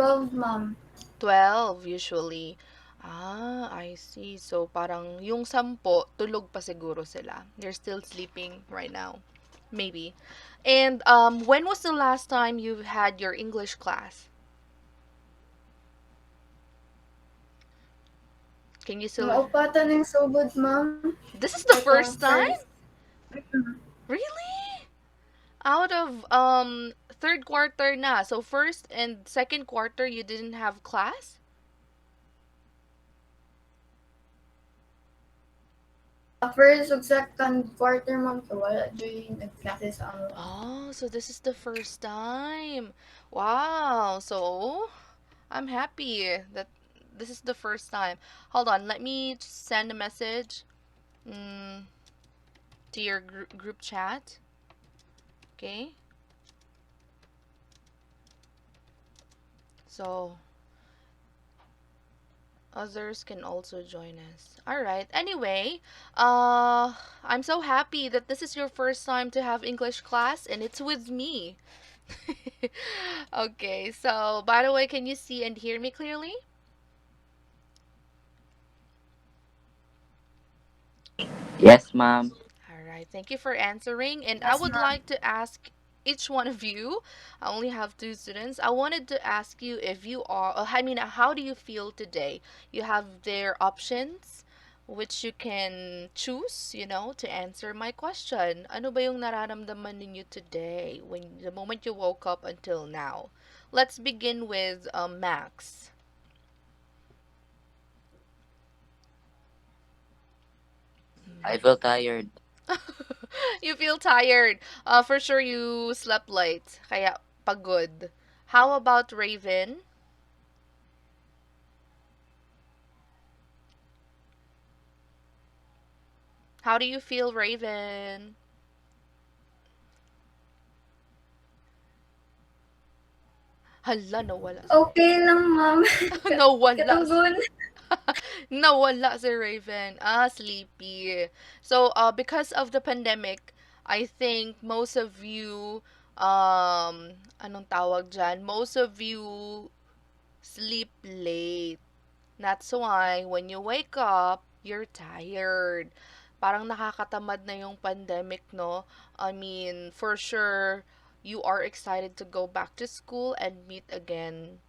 12, ma'am. 12 usually. Ah, I see. So parang yung 10, tulog pa siguro sila. They're still sleeping right now. Maybe. And when was the last time you had your English class? Can you still... Maupatan ng sugod, ma'am. This is the Katong first time? first. Mm. Really? Out of third quarter na. So first and second quarter you didn't have class? First ug second quarter, ma'am, so wala dyoy nag-klase sa amo. Oh, so this is the first time. Wow. So I'm happy that this is the first time. Hold on, let me send a message mm, to your group chat. Okay. So others can also join us. All right. Anyway, I'm so happy that this is your first time to have English class and it's with me. Okay. So, by the way, can you see and hear me clearly? Yes, ma'am. All right. Thank you for answering. And I Yes, would ma'am. like to ask each one of you. I only have two students. I wanted to ask you if you are, I mean, how do you feel today? You have their options, which you can choose, to answer my question. Ano ba yung nararamdaman ninyo today when the moment you woke up until now? Let's begin with Max. I feel tired. You feel tired. For sure you slept late, kaya pagod. How about Raven? How do you feel, Raven? Hala, nawala. Okay lang, ma'am. Nawala. Katugon. Nawala si Raven. Ah, sleepy. So, because of the pandemic, I think most of you, anong tawag dyan? Most of you sleep late. That's why when you wake up, you're tired. Parang nakakatamad na yung pandemic, no? I mean, for sure, you are excited to go back to school and meet again,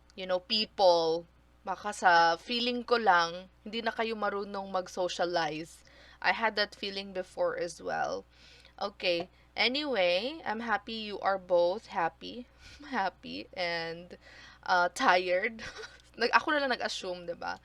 people. Baka sa feeling ko lang, hindi na kayo marunong mag-socialize. I had that feeling before as well. Okay. Anyway, I'm happy you are both happy. Happy and tired. Ako na lang nag-assume, 'di ba?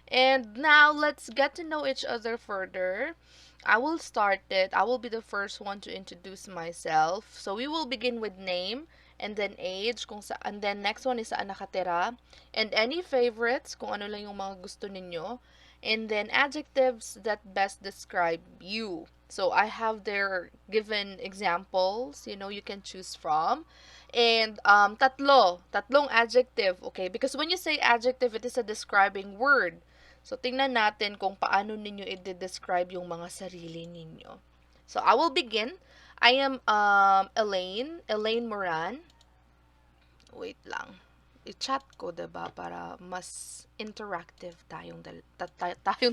And now let's get to know each other further. I will start it. I will be the first one to introduce myself. So we will begin with name and then age and then next one is saan nakatira and any favorites kung ano lang yung mga gusto ninyo and then adjectives that best describe you. So I have their given examples, you can choose from. And tatlong adjective, okay? Because when you say adjective, it is a describing word. So, tingnan natin kung paano ninyo i-describe yung mga sarili ninyo. So, I will begin. I am Elaine Moran. Wait lang. I-chat ko, 'di ba, para mas interactive tayong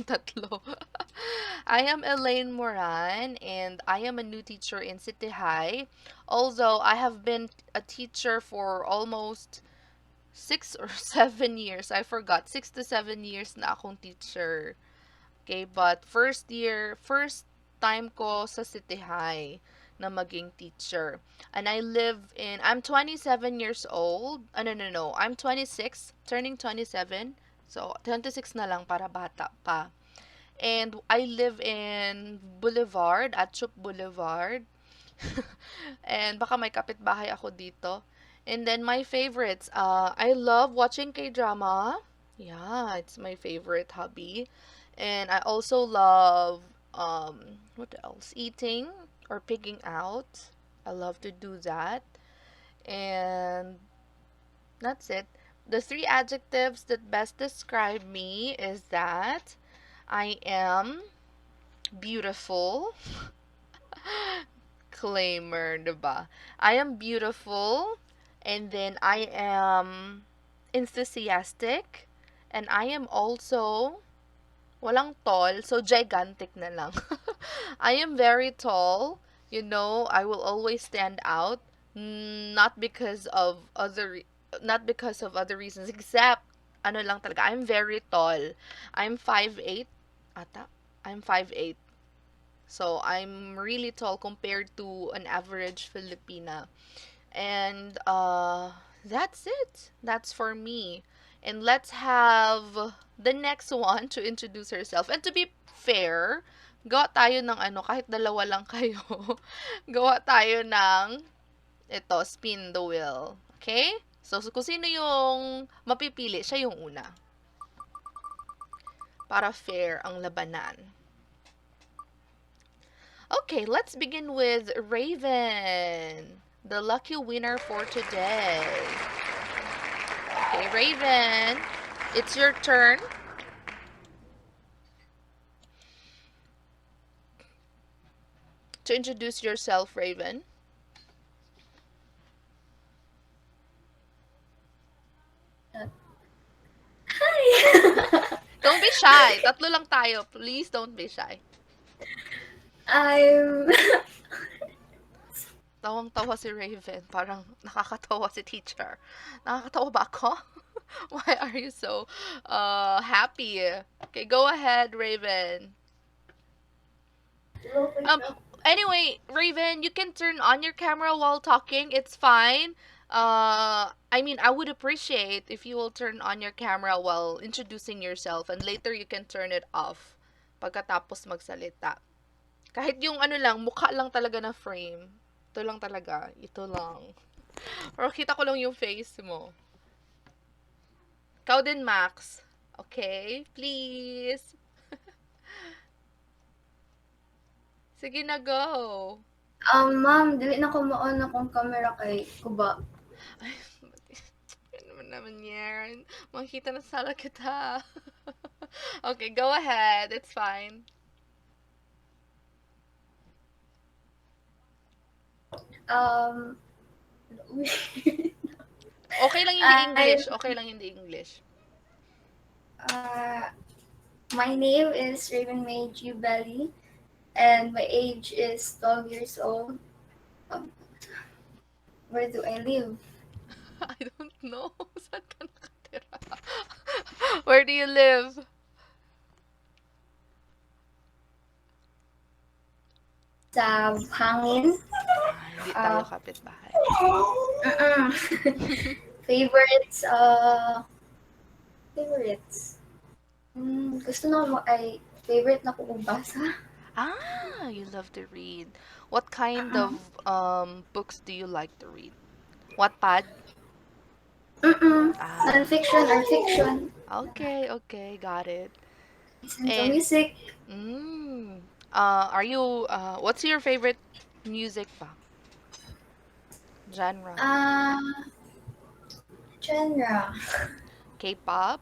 tatlo. I am Elaine Moran and I am a new teacher in City High. Although I have been a teacher for almost 6 or 7 years. I forgot. 6 to 7 years na akong teacher. Okay, but first time ko sa City High na maging teacher. And I'm 27 years old. No, no, no. I'm 26, turning 27. So, 26 na lang para bata pa. And I live in Boulevard, Atchup Boulevard. And baka may kapitbahay ako dito. And then my favorites, I love watching K-drama. Yeah, it's my favorite hobby. And I also love what else? Eating or picking out. I love to do that. And that's it. The three adjectives that best describe me is that I am beautiful. Claimer, diba? I am beautiful, and then I am enthusiastic, and I am also walang tall, so gigantic na lang. I am very tall. You know, I will always stand out, not because of not because of other reasons, except ano lang talaga, I'm very tall. I'm 5'8" ata. I'm 5'8". So I'm really tall compared to an average Filipina. And that's it. That's for me. And let's have the next one to introduce herself. And to be fair, gawa tayo ng ano, kahit dalawa lang kayo. Gawa tayo ng ito, spin the wheel. Okay? So, kung sino yung mapipili, siya yung una. Para fair ang labanan. Okay, let's begin with Raven, the lucky winner for today. Okay, Raven, it's your turn. To introduce yourself, Raven. Hi! Don't be shy. Tatlo lang tayo. Please don't be shy. I'm Tawang-tawa si Raven. Parang nakakatawa si teacher. Nakakatawa ba ako? Why are you so happy? Okay, go ahead, Raven. Anyway, Raven, you can turn on your camera while talking. It's fine. I mean, I would appreciate if you will turn on your camera while introducing yourself, and later you can turn it off pagkatapos magsalita. Kahit yung ano lang, mukha lang talaga na frame. Ito lang talaga. Ito lang. Pero kita ko lang yung face mo. Ikaw din, Max. Okay? Please. Sige na, go. ma'am, dili na ko maon akong camera kay Kuba. Ay, ano naman yan? Makikita na sala kita. Okay, go ahead. It's fine. Okay lang hindi English. Okay lang hindi English. My name is Raven May G. Belly, and my age is 12 years old. Where do I live? I don't know. Saan ka nakatira? Where do you live? Sa hangin. Hindi tayo kapitbahay. Favorites, favorites. Gusto na mo ay favorite na ko basa. Ah, you love to read. What kind of books do you like to read? Wattpad? Ah. Non-fiction or fiction. Okay, okay, got it. Listen to And music. are you what's your favorite music ba? Genre? Genre. K-pop,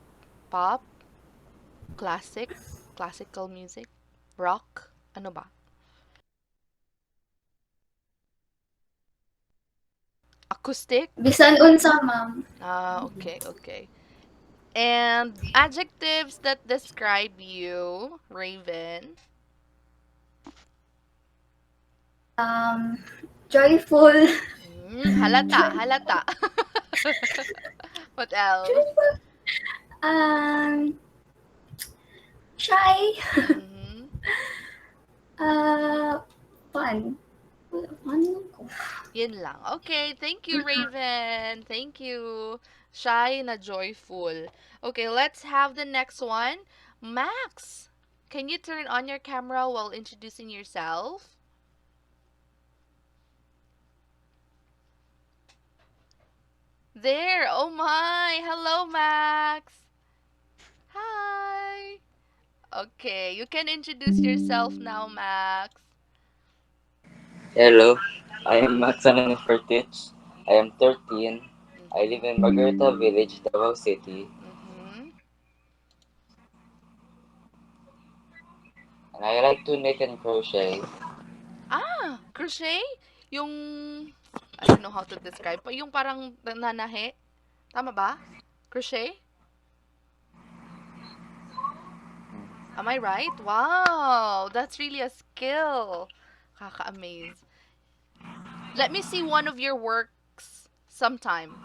pop, classical music, rock, ano ba? Acoustic? Bisan unsa, ma'am. Okay, okay. And adjectives that describe you, Raven. Joyful. Halata. What else? Shy. Mhm. Fun. Fun ko. Yun lang. Okay, thank you, Raven. Thank you. Shy na joyful. Okay, let's have the next one. Max, can you turn on your camera while introducing yourself? There. Oh my. Hello, Max. Hi. Okay, you can introduce yourself now, Max. Hello, I am Max Ananifertich. I am 13. I live in Margarita Village, Davao City. Mm-hmm. And I like to knit and crochet. Ah, crochet? Yung, I don't know how to describe, yung parang nanahe? Tama ba? Crochet? Am I right? Wow, that's really a skill. Kaka-amaze. Let me see one of your works sometime.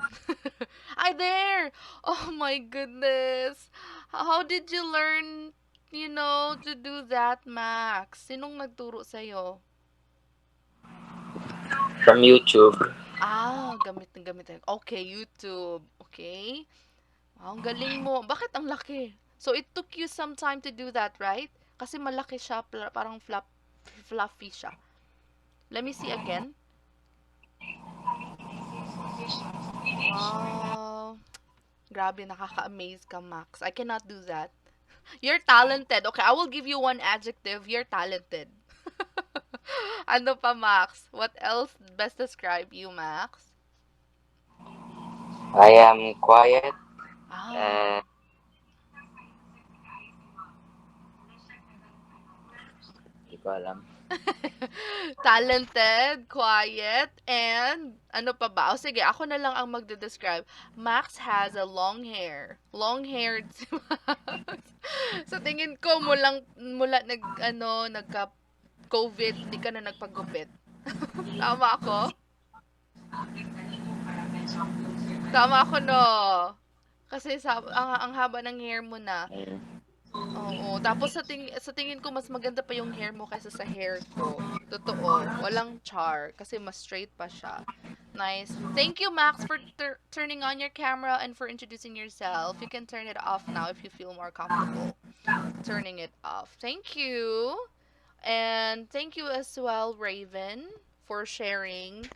Ay, there! Oh my goodness. How did you learn, to do that, Max? Sinong nagturo sa'yo? From YouTube. Ah, gamit na gamit. Okay, YouTube. Okay. Wow, ang galing mo. Bakit ang laki? So, it took you some time to do that, right? Kasi malaki siya, parang fluffy siya. Let me see again. Wow. Grabe, nakaka-amaze ka, Max. I cannot do that. You're talented. Okay, I will give you one adjective. You're talented. Ano pa, Max? What else best describe you, Max? I am quiet Ah, and di ko alam. talented, quiet, and ano pa ba? O sige, ako na lang ang magde-describe. Max has a long hair. Long-haired si Max. Sa tingin ko, nagka-COVID, di ka na nagpagupit. Tama ako? Tama ako, no? Kasi ang haba ng hair mo na. Mm. Oo. Tapos sa tingin ko mas maganda pa yung hair mo kaysa sa hair ko. Totoo. Walang char kasi mas straight pa siya. Nice. Thank you, Max, for turning on your camera and for introducing yourself. You can turn it off now if you feel more comfortable turning it off. Thank you. And thank you as well, Raven, for sharing,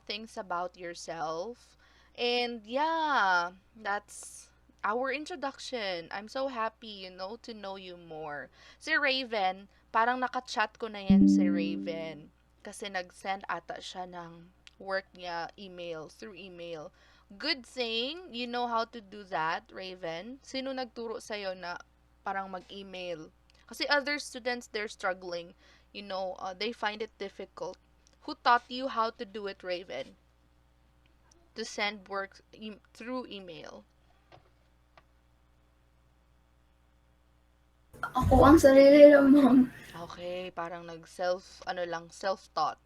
things about yourself. And yeah, that's our introduction. I'm so happy, to know you more. Si Raven, parang nakachat ko na yan si Raven. Kasi nag-send ata siya ng work niya through email. Good thing, you know how to do that, Raven. Sino nagturo sa'yo na parang mag-email? Kasi other students, they're struggling. They find it difficult. Who taught you how to do it, Raven? To send work through email. Ako ang sarili lang, ma'am. Okay, parang self-taught.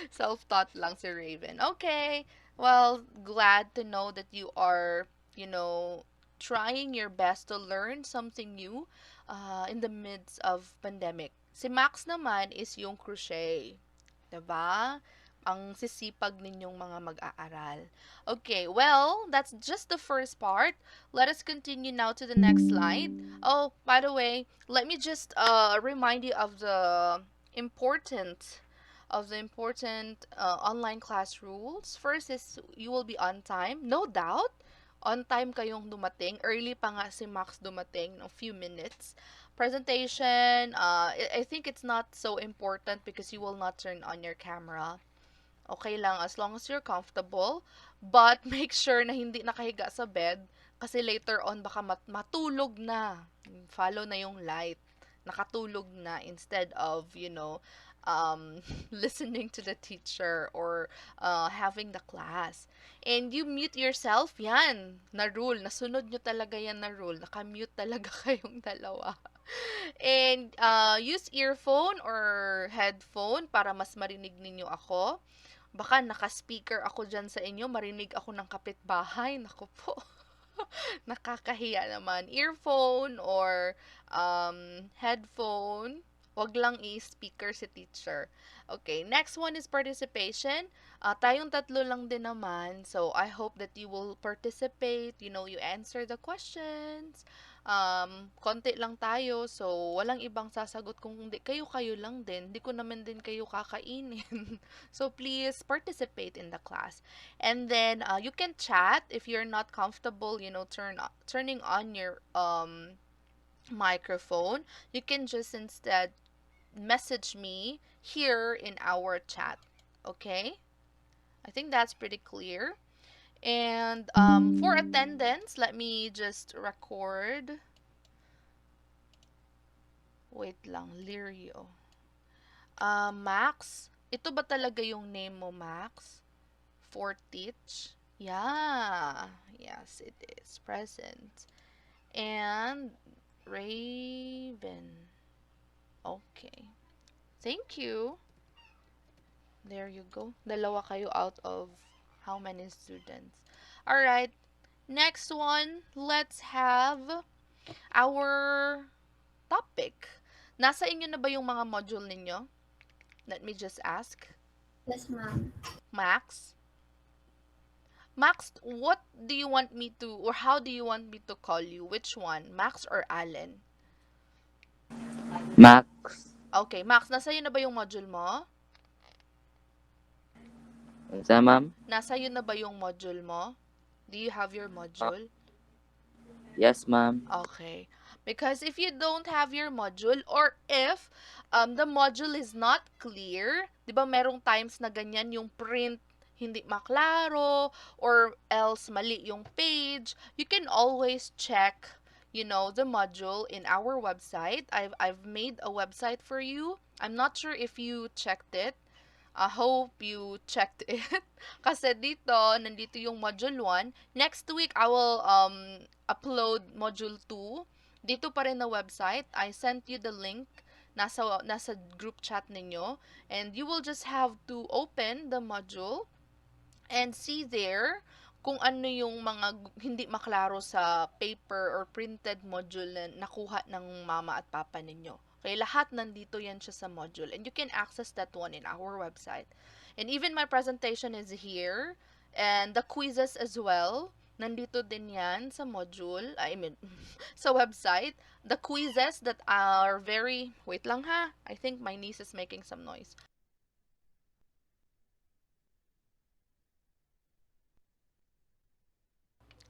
Self-taught lang si Raven. Okay, well, glad to know that you are, trying your best to learn something new in the midst of pandemic. Si Max naman is yung crochet. 'Di ba? Ang sisipag ninyong mga mag-aaral. Okay, well, that's just the first part. Let us continue now to the next slide. Oh, by the way, let me just remind you of the important online class rules. First is you will be on time, no doubt. On time kayong dumating. Early pa nga si Max dumating, a few minutes. Presentation, I think it's not so important because you will not turn on your camera. Okay lang as long as you're comfortable. But make sure na hindi nakahiga sa bed kasi later on baka matulog na. Follow na yung light. Nakatulog na instead of, listening to the teacher or having the class. And you mute yourself, yan. Na rule. Nasunod nyo talaga yan na rule. Nakamute talaga kayong dalawa. And use earphone or headphone para mas marinig ninyo ako. Baka naka-speaker ako dyan sa inyo, marinig ako ng kapitbahay. Naku po. Nakakahiya naman. Earphone or headphone. Wag lang i-speaker si teacher. Okay, next one is participation. Tayong tatlo lang din naman. So, I hope that you will participate. You answer the questions. Konti lang tayo. So, walang ibang sasagot. Kung hindi kayo lang din. Hindi ko naman din kayo kakainin. So, please participate in the class. And then, you can chat if you're not comfortable, turning on your microphone. You can just instead message me here in our chat. Okay? I think that's pretty clear. And for attendance, let me just record. Wait lang, Lirio. Max, ito ba talaga yung name mo, Max? For teach? Yeah. Yes, it is present. And Raven. Okay. Thank you. There you go. Dalawa kayo out of how many students? All right. Next one, let's have our topic. Nasa inyo na ba yung mga module ninyo? Let me just ask. Yes, ma'am. Max? Max, what do you want me to, or how do you want me to call you? Which one? Max or Allen? Max. Okay, Max, nasa iyo na ba yung module mo? Unsa, ma'am? Nasa iyo na ba yung module mo? Do you have your module? Yes, ma'am. Okay. Because if you don't have your module or if the module is not clear, 'di ba merong times na ganyan yung print hindi maklaro or else mali yung page, you can always check, the module in our website. I've made a website for you. I'm not sure if you checked it. I hope you checked it. Kasi dito, nandito yung module 1. Next week, I will upload module 2. Dito pa rin na website. I sent you the link. Nasa group chat ninyo. And you will just have to open the module and see there kung ano yung mga hindi maklaro sa paper or printed module na nakuha ng mama at papa ninyo. Okay, lahat nandito yan siya sa module. And you can access that one in our website. And even my presentation is here. And the quizzes as well. Nandito din yan sa module. I mean, sa website. The quizzes that are very... Wait lang ha. I think my niece is making some noise.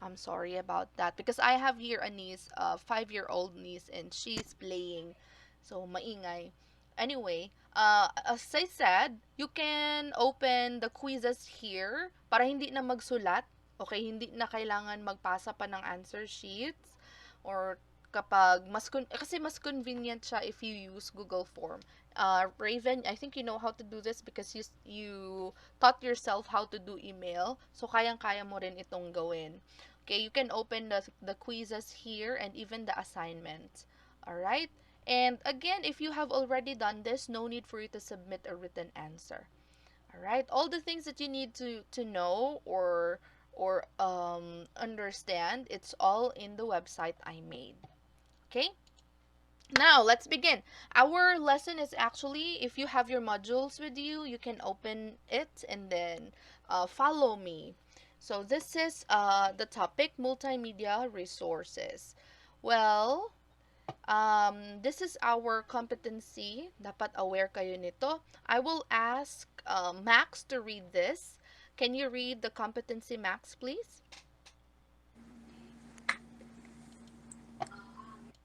I'm sorry about that because I have here a niece, a 5-year-old niece, and she's playing. So, maingay. Anyway, as I said, you can open the quizzes here para hindi na magsulat. Okay, hindi na kailangan magpasa pa ng answer sheets or kapag kasi mas convenient siya if you use Google Form. Raven, I think you know how to do this because you taught yourself how to do email. So, kayang-kaya mo rin itong gawin. Okay, you can open the quizzes here and even the assignments. Alright? And again, if you have already done this, no need for you to submit a written answer. Alright? All the things that you need to know or understand, it's all in the website I made. Okay? Now, let's begin. Our lesson is actually, if you have your modules with you, you can open it and then follow me. So, this is the topic, multimedia resources. Well, this is our competency. Dapat aware kayo nito. I will ask Max to read this. Can you read the competency, Max, please?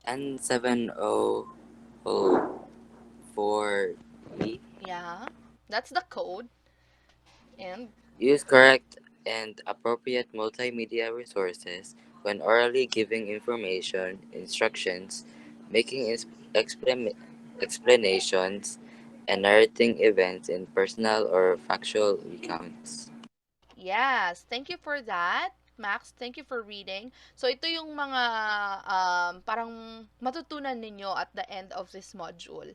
N7004E. Yeah, that's the code. And Use correct and appropriate multimedia resources when orally giving information, instructions, making explanations, and narrating events in personal or factual recounts. yes, thank you for that. Max, thank you for reading. So, ito yung mga parang matutunan ninyo at the end of this module.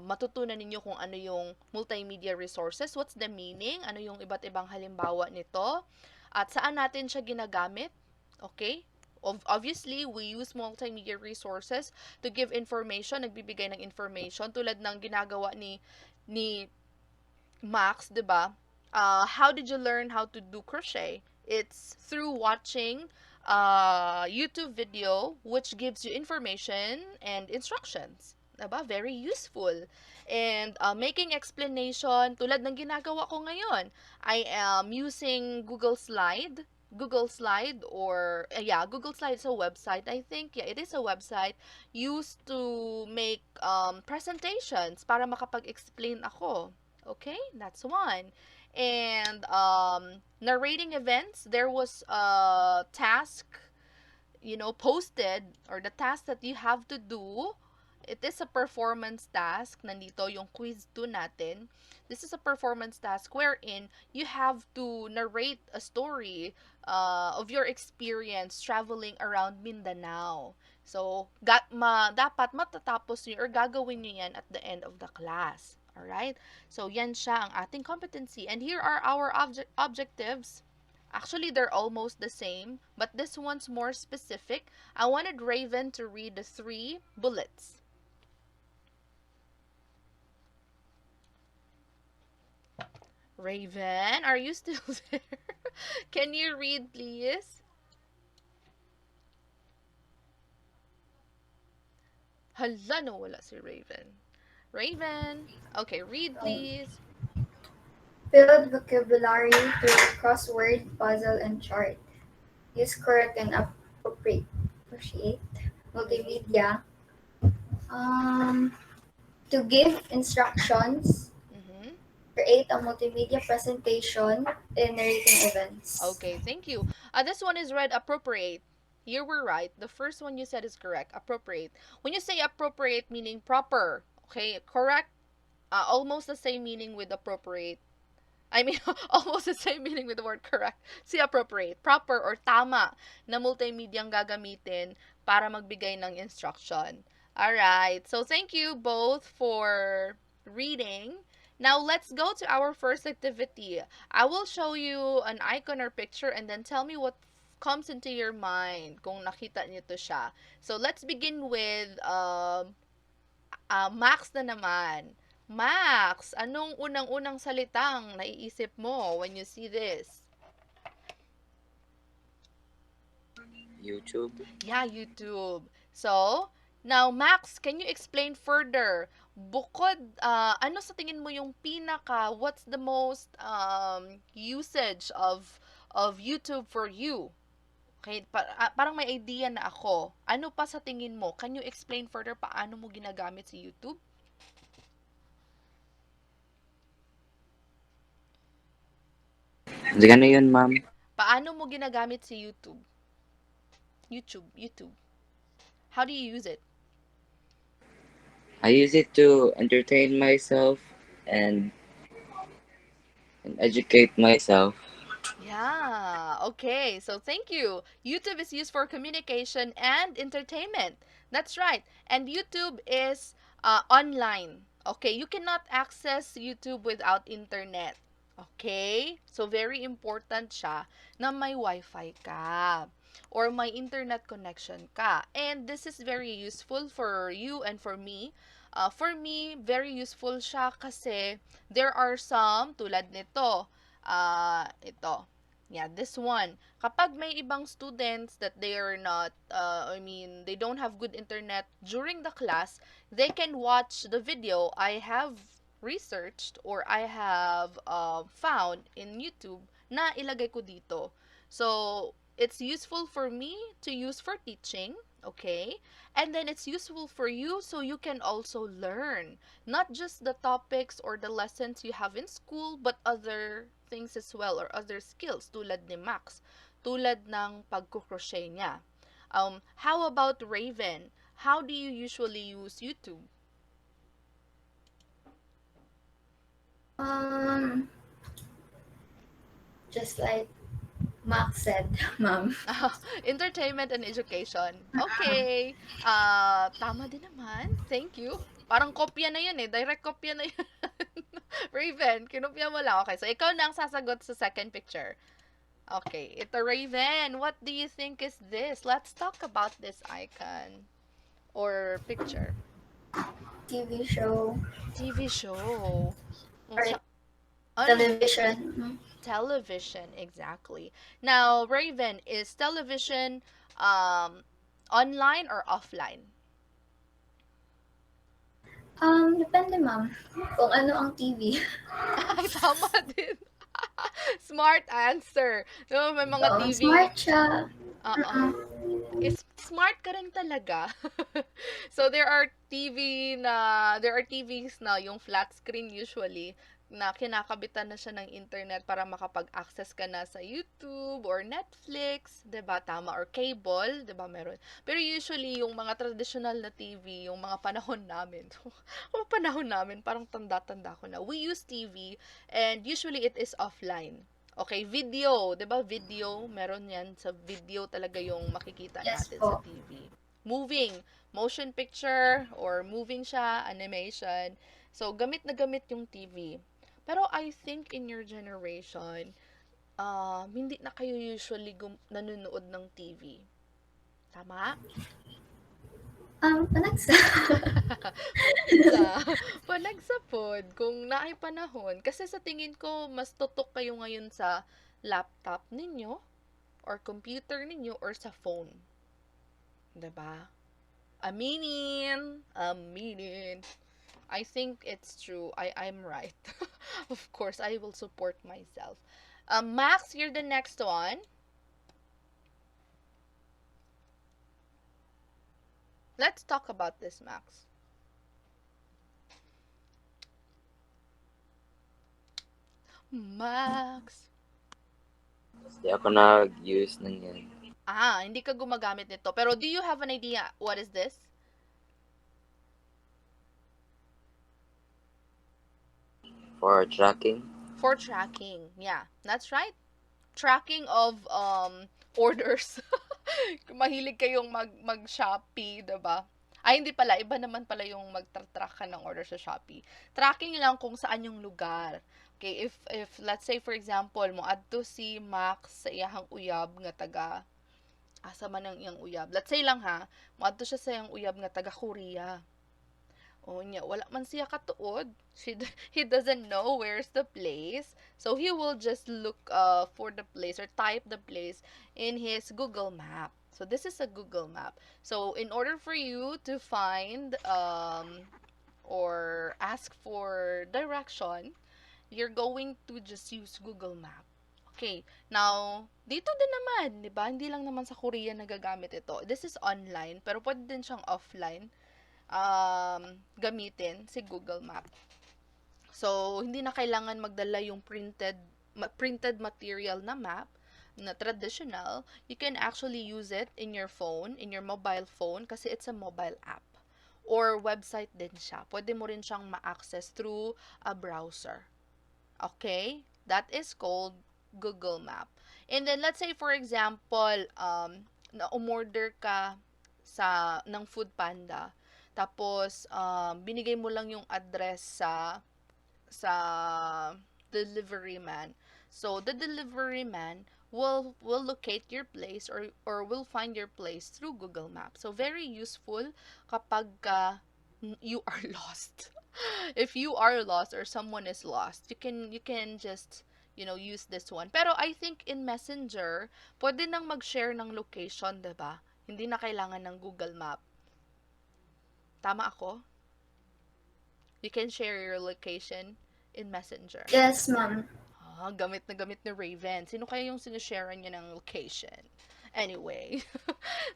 Matutunan ninyo kung ano yung multimedia resources, what's the meaning, ano yung iba't ibang halimbawa nito, at saan natin siya ginagamit. Okay? Obviously, we use multimedia resources to give information, nagbibigay ng information, tulad ng ginagawa ni Max, 'di ba? How did you learn how to do crochet? It's through watching YouTube video which gives you information and instructions. 'Di ba? Very useful. And making explanation tulad ng ginagawa ko ngayon. I am using Google Slide or yeah, Google Slide is a website. I think yeah, it is a website used to make presentations para makapag-explain ako. Okay, that's one. And narrating events, there was a task, posted, or the task that you have to do it is a performance task. Nandito yung quiz 2 natin. This is a performance task wherein you have to narrate a story of your experience traveling around Mindanao. So, dapat matatapos nyo or gagawin nyo yan at the end of the class. Alright? So, yan siya ang ating competency. And here are our objectives. Actually, they're almost the same, but this one's more specific. I wanted Raven to read the 3 bullets. Raven, are you still there? Can you read, please? Hala, nawala si Raven. Raven, okay, read, please. Build vocabulary through crossword, puzzle, and chart. Use correct and appropriate multimedia. To give instructions. Mm-hmm. Create a multimedia presentation in narrating events. Okay, thank you. This one is read appropriate. You were right. The first one you said is correct. Appropriate. When you say appropriate, meaning proper. Okay, correct. Almost the same meaning with appropriate. I mean, almost the same meaning with the word correct. Si appropriate. Proper or tama na multimedia ang gagamitin para magbigay ng instruction. Alright. So, thank you both for reading. Now, let's go to our first activity. I will show you an icon or picture and then tell me what comes into your mind kung nakita niyo to siya. So, let's begin with Max na naman. Max, anong unang-unang salitang naiisip mo when you see this? YouTube. Yeah, YouTube. So, now Max, can you explain further? Bukod, ano sa tingin mo yung what's the most usage of YouTube for you? Okay, parang may idea na ako. Ano pa sa tingin mo? Can you explain further paano mo ginagamit si YouTube? Gano yun, ma'am? Paano mo ginagamit si YouTube? YouTube. How do you use it? I use it to entertain myself and educate myself. Yeah, okay. So thank you. YouTube is used for communication and entertainment. That's right. And YouTube is online. Okay, you cannot access YouTube without internet. Okay? So very important siya na may Wi-Fi ka or may internet connection ka. And this is very useful for you and for me. For me, very useful siya kasi there are some tulad nito. Ito. Yeah, this one. Kapag may ibang students that they are not, they don't have good internet during the class, they can watch the video I have researched or I have found in YouTube na ilagay ko dito. So, it's useful for me to use for teaching, okay? And then it's useful for you so you can also learn not just the topics or the lessons you have in school but other things as well or other skills tulad ni Max, tulad ng pagkukrochet niya. How about Raven? How do you usually use YouTube? Just like Max said, ma'am. Entertainment and education. Okay. Tama din naman. Thank you. Parang kopya na yun eh. Direct kopya na yun. Raven, kinopya mo lang. Okay, so ikaw na ang sasagot sa second picture. Okay, ito Raven. What do you think is this? Let's talk about this icon or picture. TV show. TV show. Or television. Television, exactly. Now, Raven, is television online or offline? Depende, ma'am. Kung ano ang TV. Ay, tama din. Smart answer. No, may mga TV. Smart siya. Smart ka rin talaga. So, there are TVs na yung flat screen usually. na kinakabitan na siya ng internet para makapag-access ka na sa YouTube or Netflix, 'di ba? Tama, or cable, 'di ba? Meron. Pero usually yung mga traditional na TV, yung mga panahon namin. Yung panahon namin, parang tanda-tanda ko na. We use TV and usually it is offline. Okay, video, 'di ba? Video, meron 'yan sa video talaga yung makikita Yes natin sa po. TV. Moving, motion picture or moving siya, animation. So, gamit na gamit yung TV. Pero I think in your generation, hindi na kayo usually nanonood ng TV. Tama? Panagsa. Panagsa. Panagsa pod. Kung naay panahon. Kasi sa tingin ko, mas tutok kayo ngayon sa laptop ninyo, or computer ninyo, or sa phone. Diba? Aminin. Aminin. I think it's true. I'm right. Of course, I will support myself. Max, you're the next one. Let's talk about this, Max. Max. Hindi ako nag-use ng yan. Hindi ka gumagamit nito. Pero do you have an idea what is this? For tracking. For tracking. Yeah, that's right. Tracking of orders. Mahilig kayong mag-Shopee, 'di ba? Ay, hindi pala. Iba naman pala yung mag-track ka ng order sa Shopee. Tracking lang kung saan yung lugar. Okay, if let's say for example, mo adto si Max sa iyahang uyab nga taga asa man ang iyang uyab. Let's say lang ha, mo adto siya sa iyang uyab nga taga Korea. O nya, wala man siya katuod. He doesn't know where's the place. So he will just look for the place or type the place in his Google Map. So this is a Google Map. So in order for you to find or ask for direction, you're going to just use Google Map. Okay. Now, dito din naman, 'di ba? Hindi lang naman sa Korea nagagamit ito. This is online, pero pwede din siyang offline gamitin si Google Map. So, hindi na kailangan magdala yung printed material na map na traditional. You can actually use it in your phone, in your mobile phone, kasi it's a mobile app. Or website din siya. Pwede mo rin siyang ma-access through a browser. Okay? That is called Google Map. And then, let's say, for example, na umorder ka ng Food Panda. Tapos, binigay mo lang yung address sa delivery man. So, the delivery man will locate your place or will find your place through Google Maps. So, very useful kapag you are lost. If you are lost or someone is lost, you can just use this one. Pero I think in Messenger, pwede nang mag-share ng location, 'di ba? Hindi na kailangan ng Google Map. Tama ako? You can share your location in Messenger. Yes, ma'am. Gamit na gamit ni Raven. Sino kaya yung sinishare niya ng location? Anyway,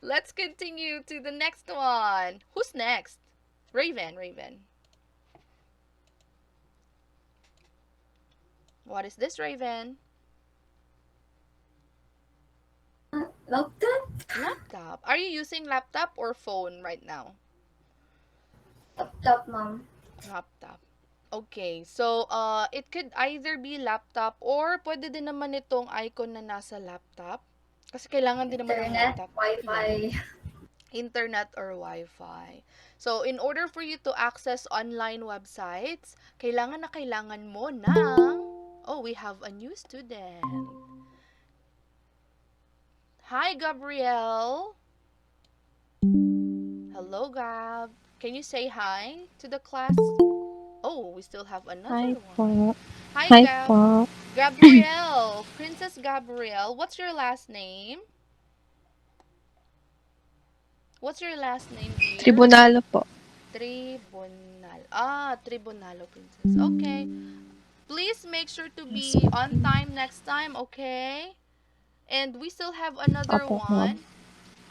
let's continue to the next one. Who's next? Raven. What is this, Raven? Laptop? Laptop. Are you using laptop or phone right now? Laptop, ma'am. Laptop. Okay. So, it could either be laptop or pwede din naman itong icon na nasa laptop. Kasi kailangan din naman ng Internet, laptop. Wi-Fi. Internet or Wi-Fi. So, in order for you to access online websites, kailangan mo ng... Oh, we have a new student. Hi, Gabrielle. Hello, Gab. Can you say hi to the class? Oh, we still have another one. po. Hi, Hi Gab. po. Gabrielle. Princess Gabrielle. What's your last name? What's your last name, dear? Tribunalo po. Tribunal. Tribunalo, Princess. Okay. Please make sure to be on time next time, okay? And we still have another Opo, one. ma'am.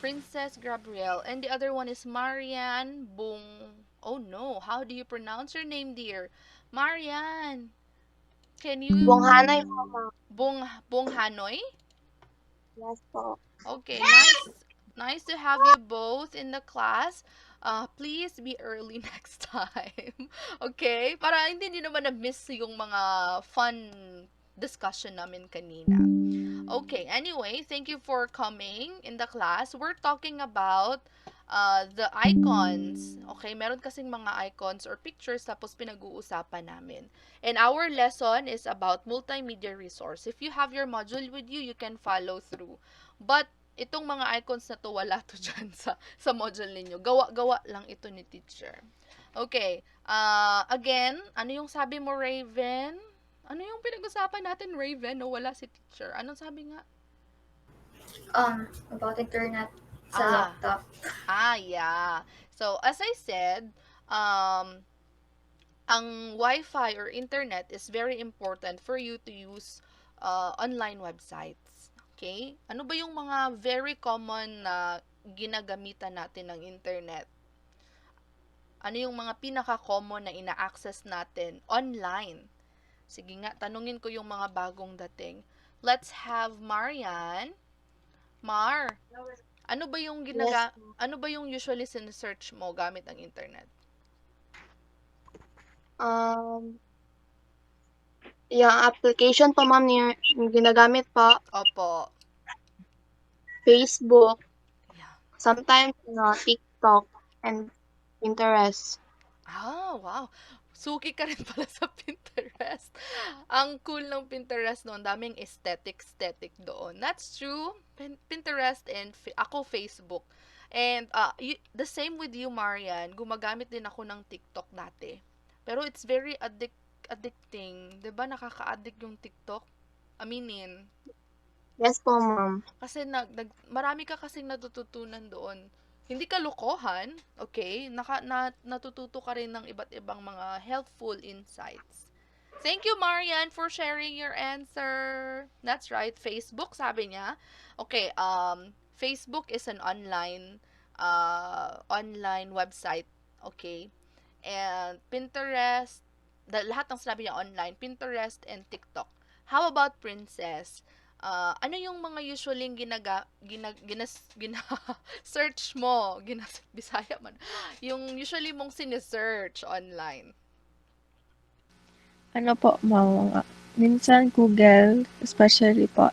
Princess Gabrielle. And the other one is Marianne Bung. Oh no, how do you pronounce your name, dear? Marianne. Can you Buong Hanay po, ma'am. Bong Hanoy? Yes po. Okay, nice to have you both in the class. Please be early next time. Okay? Para hindi niyo naman na-miss yung mga fun discussion namin kanina. Okay, anyway, thank you for coming in the class. We're talking about the icons. Okay, meron kasing mga icons or pictures tapos pinag-uusapan namin. And our lesson is about multimedia resource. If you have your module with you, you can follow through. But itong mga icons na to, wala to dyan sa module ninyo. Gawa-gawa lang ito ni teacher. Okay, again, ano yung sabi mo, Raven? Ano yung pinag-usapan natin, Raven? No, wala si teacher. Anong sabi nga? About internet sa Ah. laptop. Yeah. So, as I said, ang Wi-Fi or internet is very important for you to use online websites. Okay? Ano ba yung mga very common na ginagamitan natin ng internet? Ano yung mga pinaka-common na ina-access natin online? Sige nga, tanungin ko yung mga bagong dating. Let's have Marian. Mar, ano ba yung Yes. ano ba yung usually sinesearch mo gamit ang internet? Yung application po, ma'am, yung ginagamit po, Opo. Facebook, Yeah. sometimes, TikTok, and Pinterest. Wow. Suki ka rin pala sa Pinterest. Ang cool ng Pinterest noon, daming aesthetic doon. That's true. Pinterest and ako Facebook. And the same with you, Marian. Gumagamit din ako ng TikTok dati. Pero it's very addicting. 'Di ba nakaka-addict yung TikTok? Aminin. Yes po, ma'am. Kasi marami ka kasing natututunan doon. Hindi ka lokohan, okay? Natututo ka rin ng iba't ibang mga helpful insights. Thank you, Marian, for sharing your answer. That's right, Facebook, sabi niya. Okay, Facebook is an online website, okay? And Pinterest, lahat ng sinabi niya online, Pinterest and TikTok. How about Princess? Ano yung mga usually search mo? Bisaya man. Yung usually mong sinesearch online. Ano po, mga minsan Google, especially po,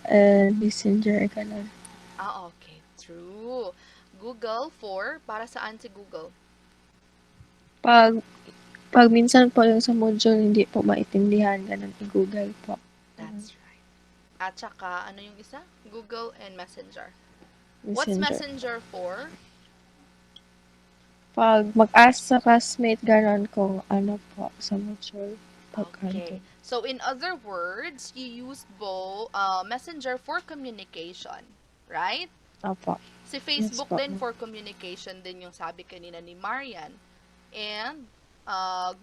Messenger, ganun. Okay. True. Google para saan si Google? Pag minsan po yung sa module, hindi po maintindihan, ganun, i-Google po. That's right. At saka, ano yung isa? Google and Messenger. What's Messenger for? Pag mag-ask sa classmate, ganun, kung ano po sa module. Okay. So, in other words, you use Messenger for communication. Right? Opo. Si Facebook Yes po. din for communication din yung sabi kanina ni Marian. And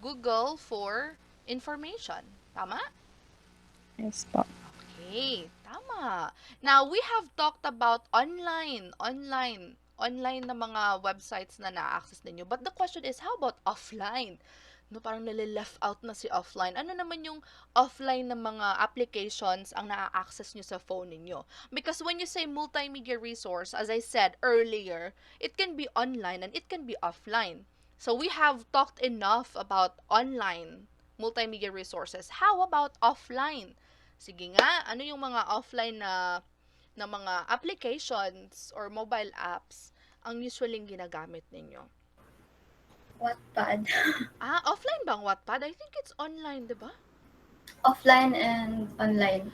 Google for information. Tama? Yes po. Okay, tama. Now, we have talked about online na mga websites na na-access ninyo. But the question is, how about offline? No, parang nalileft out na si offline. Ano naman yung offline na mga applications ang na-access nyo sa phone ninyo? Because when you say multimedia resource, as I said earlier, it can be online and it can be offline. So we have talked enough about online multimedia resources. How about offline? Sige nga, ano yung mga offline na mga applications or mobile apps ang usually ginagamit ninyo? Wattpad. Offline bang Wattpad? I think it's online, di ba? Offline and online.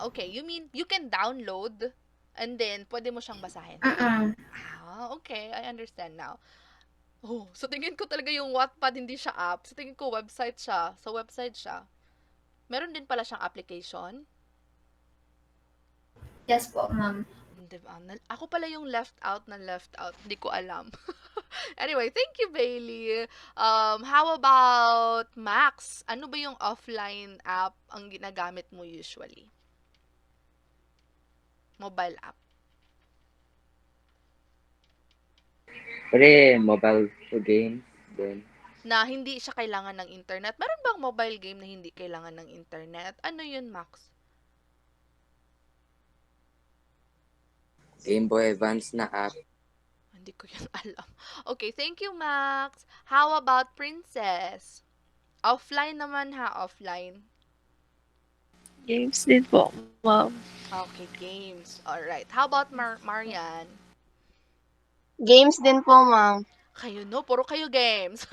Okay. You mean you can download and then pwede mo siyang basahin? Okay. I understand now. So tingin ko talaga yung Wattpad hindi siya app. So tingin ko website siya. Sa website siya. Meron din pala siyang application? Yes po, ma'am. Diba? Ako pala yung left out. Hindi ko alam. Anyway, thank you, Bailey. How about Max? Ano ba yung offline app ang ginagamit mo usually? Mobile app. Pre, mobile games. Then, na hindi siya kailangan ng internet. Meron bang mobile game na hindi kailangan ng internet? Ano yun, Max? Game Boy Advance na app. Hindi ko yun alam. Okay, thank you, Max. How about Princess? Offline naman ha, offline. Games din po, ma'am. Okay, games. Alright. How about Marian? Games din po, ma'am. Kayo no, puro kayo games.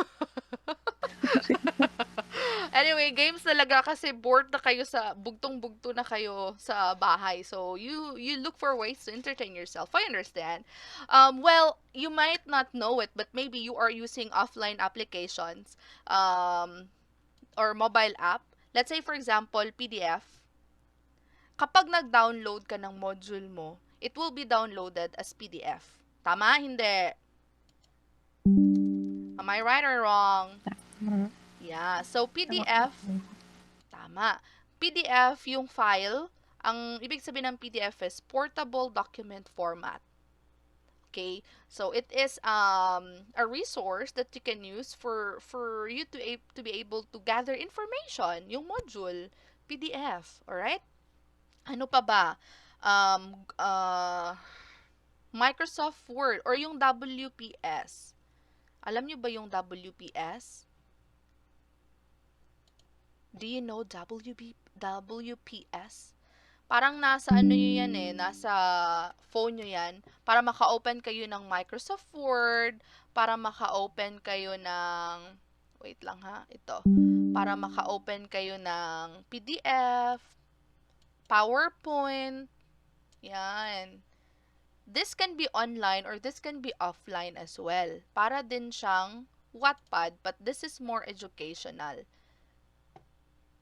Anyway, games talaga kasi bored na kayo bugtong-bugto na kayo sa bahay. So, you look for ways to entertain yourself. I understand. Well, you might not know it, but maybe you are using offline applications or mobile app. Let's say, for example, PDF. Kapag nag-download ka ng module mo, it will be downloaded as PDF. Tama? Hindi. Am I right or wrong? Tama. Yeah. So, PDF, tama. PDF yung file. Ang ibig sabihin ng PDF is portable document format. Okay? So, it is a resource that you can use for you to be able to gather information. Yung module, PDF. Alright? Ano pa ba? Microsoft Word or yung WPS. Alam nyo ba yung WPS? Do you know WPS? Parang nasa ano nyo yan eh, nasa phone nyo yan, para maka-open kayo ng Microsoft Word, para maka-open kayo ng, wait lang ha, ito, para maka-open kayo ng PDF, PowerPoint, yan. This can be online or this can be offline as well. Para din siyang Wattpad, but this is more educational.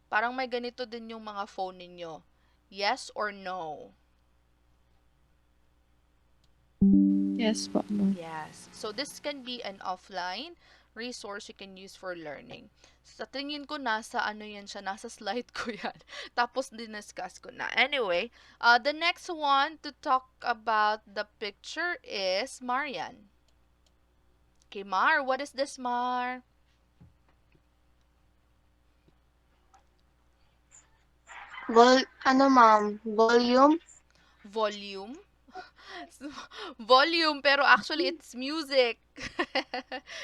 Parang may ganito din yung mga phone ninyo. Yes or no? Yes po, ma'am. Yes. So, this can be an offline resource you can use for learning. Sa tingin ko, nasa ano yan siya, nasa slide ko yan. Tapos, diniscuss ko na. Anyway, the next one to talk about the picture is Marian. Okay, Mar, what is this, Mar? Ma'am? Volume? Volume? Volume, pero actually, it's music.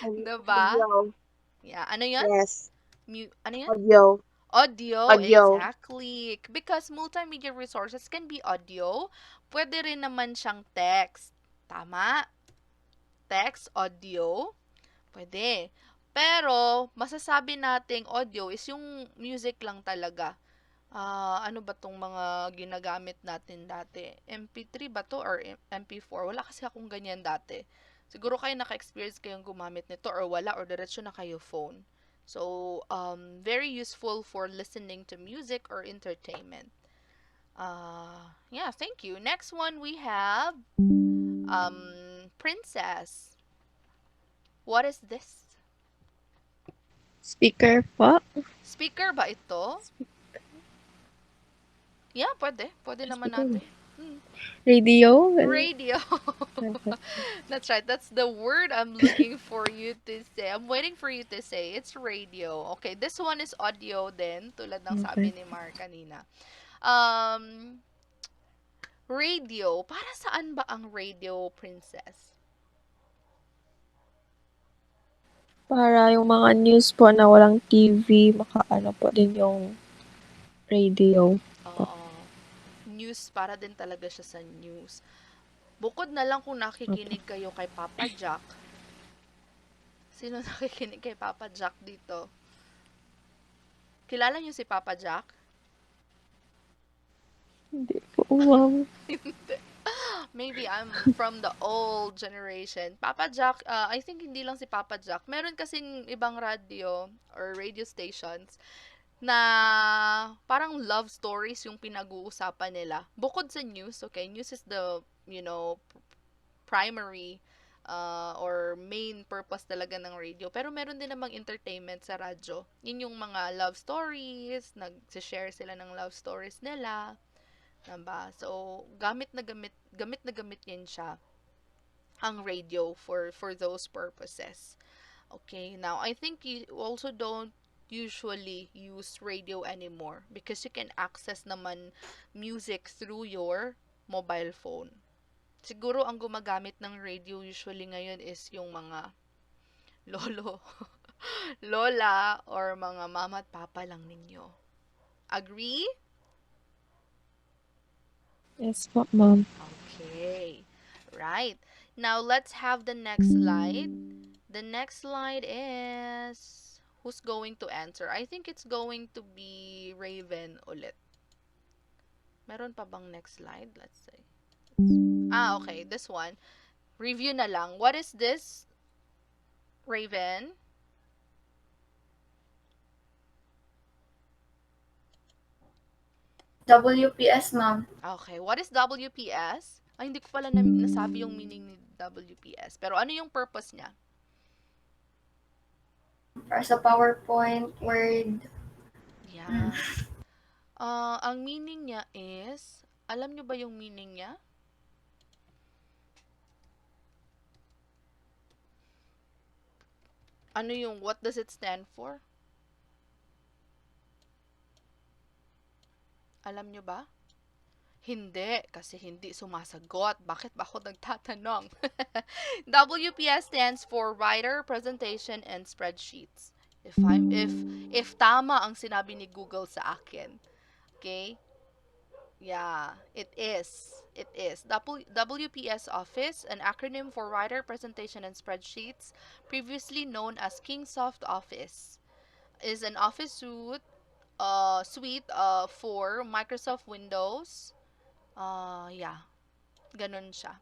Diba? Audio. Yeah, ano yan? Yes. Ano yan? Audio. Audio, Audio. exactly. Because multimedia resources can be audio, pwede rin naman siyang text. Tama? Text, audio, pwede. Pero, masasabi nating audio is yung music lang talaga. Ano ba tong mga ginagamit natin dati? MP3 ba to or MP4? Wala kasi akong ganyan dati. Siguro kayo naka-experience kayong gumamit nito or wala or diretso na kayo phone. So, very useful for listening to music or entertainment. Yeah, thank you. Next one we have Princess. What is this? Speaker po. Speaker ba ito? Yeah, pwede. Pwede naman Speaker. natin. Radio. Radio. That's right. That's the word I'm looking for you to say. I'm waiting for you to say. It's radio. Okay, this one is audio din, tulad ng sabi Okay. ni Mar kanina. Radio. Para saan ba ang radio, Princess? Para yung mga news po na walang TV, makaano po din yung radio. Oo. News, para din talaga siya sa news. Bukod na lang kung nakikinig kayo kay Papa Jack. Sino nakikinig kay Papa Jack dito? Kilala niyo si Papa Jack? Hindi po, ma'am. Maybe I'm from the old generation. Papa Jack, I think hindi lang si Papa Jack. Meron kasing ibang radio or radio stations na parang love stories yung pinag-uusapan nila. Bukod sa news, okay? News is the, primary or main purpose talaga ng radio. Pero meron din namang entertainment sa radyo. Yun yung mga love stories, nag-share sila ng love stories nila. Diba? So, gamit na gamit yan siya, ang radio for those purposes. Okay, now I think you also don't usually use radio anymore because you can access naman music through your mobile phone. Siguro ang gumagamit ng radio usually ngayon is yung mga lolo, lola, or mga mama at papa lang ninyo. Agree? Yes po, ma'am. Okay. Right. Now let's have the next slide. The next slide is who's going to answer? I think it's going to be Raven ulit. Meron pa bang next slide? Let's say. Okay, this one. Review na lang. What is this, Raven? WPS, ma'am. Okay, what is WPS? Ay, hindi ko pala nasabi yung meaning ni WPS. Pero ano yung purpose niya? Para sa PowerPoint, Word. Yeah. Ang meaning niya is, alam nyo ba yung meaning niya? Ano yung, what does it stand for? Alam nyo ba? Hindi, kasi hindi sumasagot. Bakit ba ako nagtatanong? WPS stands for Writer, Presentation, and Spreadsheets. If tama ang sinabi ni Google sa akin. Okay? Yeah, it is. It is. WPS Office, an acronym for Writer, Presentation, and Spreadsheets, previously known as Kingsoft Office, is an office suite for Microsoft Windows. Yeah, ganun siya.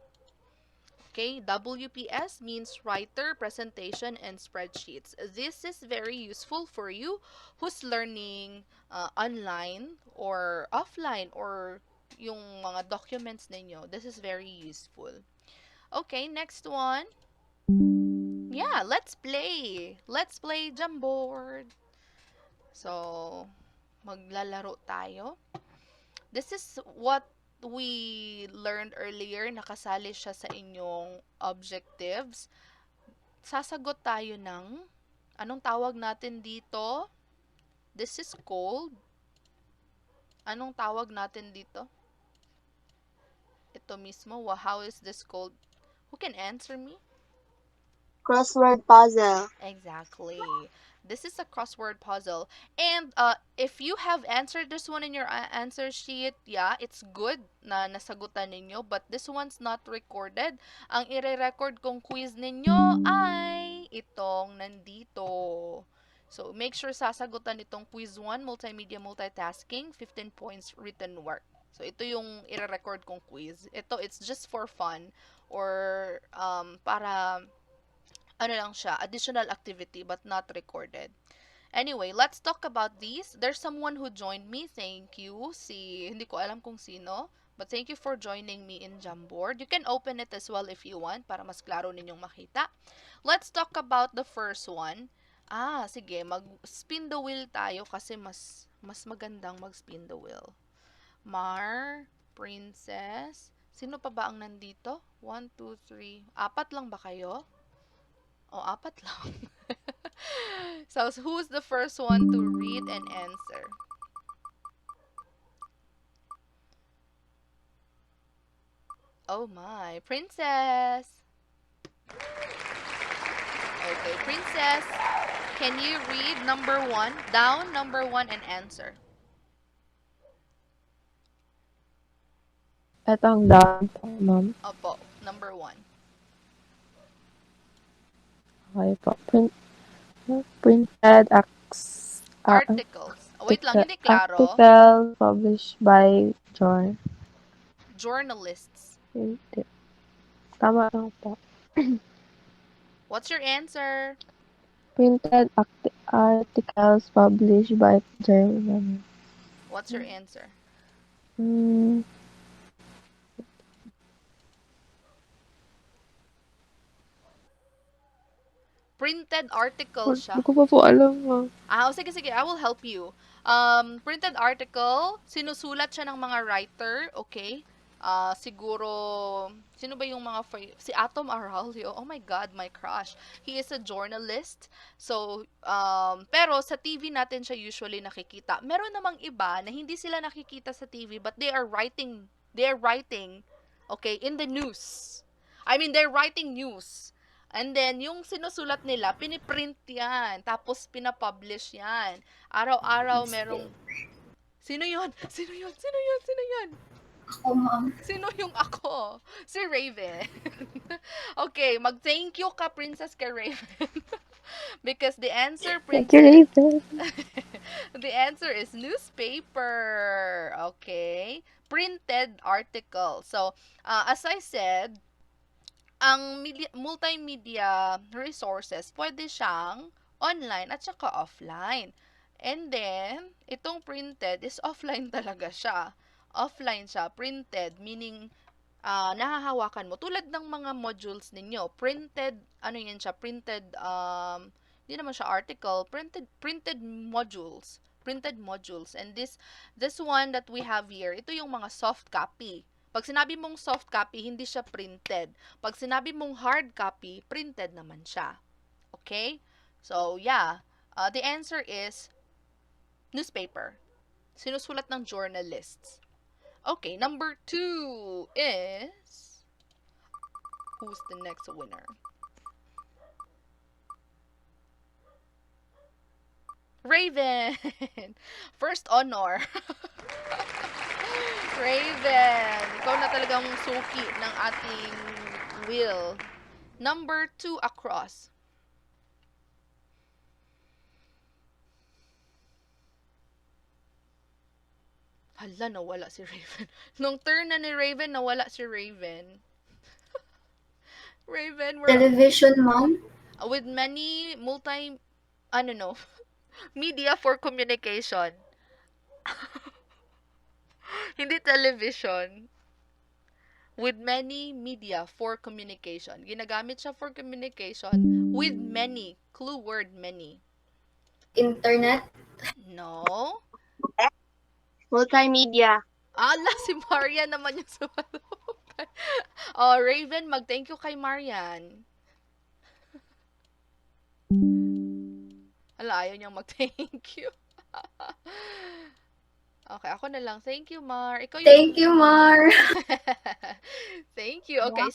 Okay, WPS means Writer, Presentation, and Spreadsheets. This is very useful for you who's learning online or offline or yung mga documents ninyo. This is very useful. Okay, next one. Yeah, let's play. Let's play Jamboard. So, maglalaro tayo. This is what we learned earlier. Nakasali siya sa inyong objectives. Sasagot tayo ng, anong tawag natin dito? This is cold. Anong tawag natin dito? Ito mismo. How is this called? Who can answer me? Crossword puzzle. Exactly. This is a crossword puzzle. And if you have answered this one in your answer sheet, yeah, it's good na nasagutan ninyo. But this one's not recorded. Ang ire-record kong quiz ninyo ay itong nandito. So, make sure sasagutan itong quiz 1, multimedia multitasking, 15 points written work. So, ito yung ire-record kong quiz. Ito, it's just for fun or para ano lang siya, additional activity but not recorded. Anyway, let's talk about these. There's someone who joined me. Thank you. Hindi ko alam kung sino. But thank you for joining me in Jamboard. You can open it as well if you want para mas klaro ninyong makita. Let's talk about the first one. Sige, mag-spin the wheel tayo kasi mas magandang mag-spin the wheel. Mar, Princess, sino pa ba ang nandito? 1, 2, 3, 4 lang ba kayo? O, 4 lang. So, who's the first one to read and answer? Oh my, Princess! Okay, Princess, can you read number 1? Down number 1 and answer. Ito ang down po, ma'am. Opo, number 1. Okay po. Printed Articles. Wait lang, hindi klaro. article published by Journalists. Hindi. Tama lang po. What's your answer? Printed articles published by journal. What's your answer? Printed article siya. Hindi ko pa po alam, ma'am. Sige, I will help you. Printed article, sinusulat siya ng mga writer, okay? Siguro, sino ba yung mga si Atom Arroyo? Oh my God, my crush. He is a journalist. So, pero sa TV natin siya usually nakikita. Meron namang iba na hindi sila nakikita sa TV but they're writing, okay, in the news. I mean, they're writing news. And then, yung sinusulat nila, piniprint yan. Tapos, pinapublish yan. Araw-araw merong... Sino yun? Sino yun? Sino yun? Sino yun? Ako, ma'am. Sino yung ako? Si Raven. Okay, mag-thank you ka, Princess, kay Raven. Because the answer, Thank you, Princess, Raven. the answer is newspaper. Okay? Printed article. So, as I said, ang multimedia resources, pwede siyang online at saka offline. And then, itong printed is offline talaga siya. Offline siya, printed, meaning nahahawakan mo. Tulad ng mga modules ninyo, printed, ano yan siya, printed, hindi naman siya article, printed modules. Printed modules. And this one that we have here, ito yung mga soft copy. Pag sinabi mong soft copy, hindi siya printed. Pag sinabi mong hard copy, printed naman siya. Okay? So, yeah. The answer is newspaper. Sinusulat ng journalists. Okay, number 2 is... Who's the next winner? Raven! First honor. Raven! Ikaw na talagang suki ng ating wheel. Number 2 across. Hala, nawala si Raven. Nung turn na ni Raven, nawala si Raven. Raven, Television, ma'am. with many media for communication. Hindi television. With many media for communication. Ginagamit siya for communication with many. Clue word many. Internet. No. Multimedia. Ala, si Marian naman yung sumalubay. Oh, Raven, mag-thank you kay Marian. Ala, ayaw niyang mag-thank you. Okay, ako na lang. Thank you, Mar. Ikaw yung... Thank you, Mar. Thank you. Okay,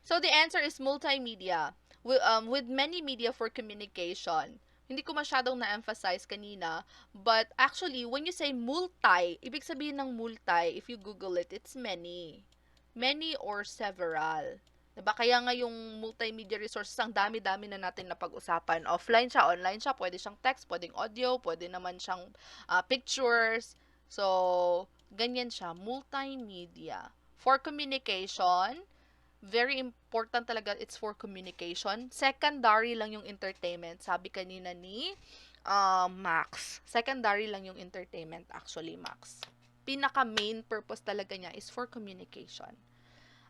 so the answer is multimedia. With many media for communication. Hindi ko masyadong na-emphasize kanina, but actually, when you say multi, ibig sabihin ng multi, if you Google it, it's many. Many or several. Diba? Kaya nga yung multimedia resources, ang dami-dami na natin na pag-usapan. Offline siya, online siya, pwede siyang text, pwedeng audio, pwede naman siyang pictures. So, ganyan siya, multimedia. For communication, very important talaga, it's for communication. Secondary lang yung entertainment. Sabi kanina ni Max. Secondary lang yung entertainment actually, Max. Pinaka-main purpose talaga niya is for communication.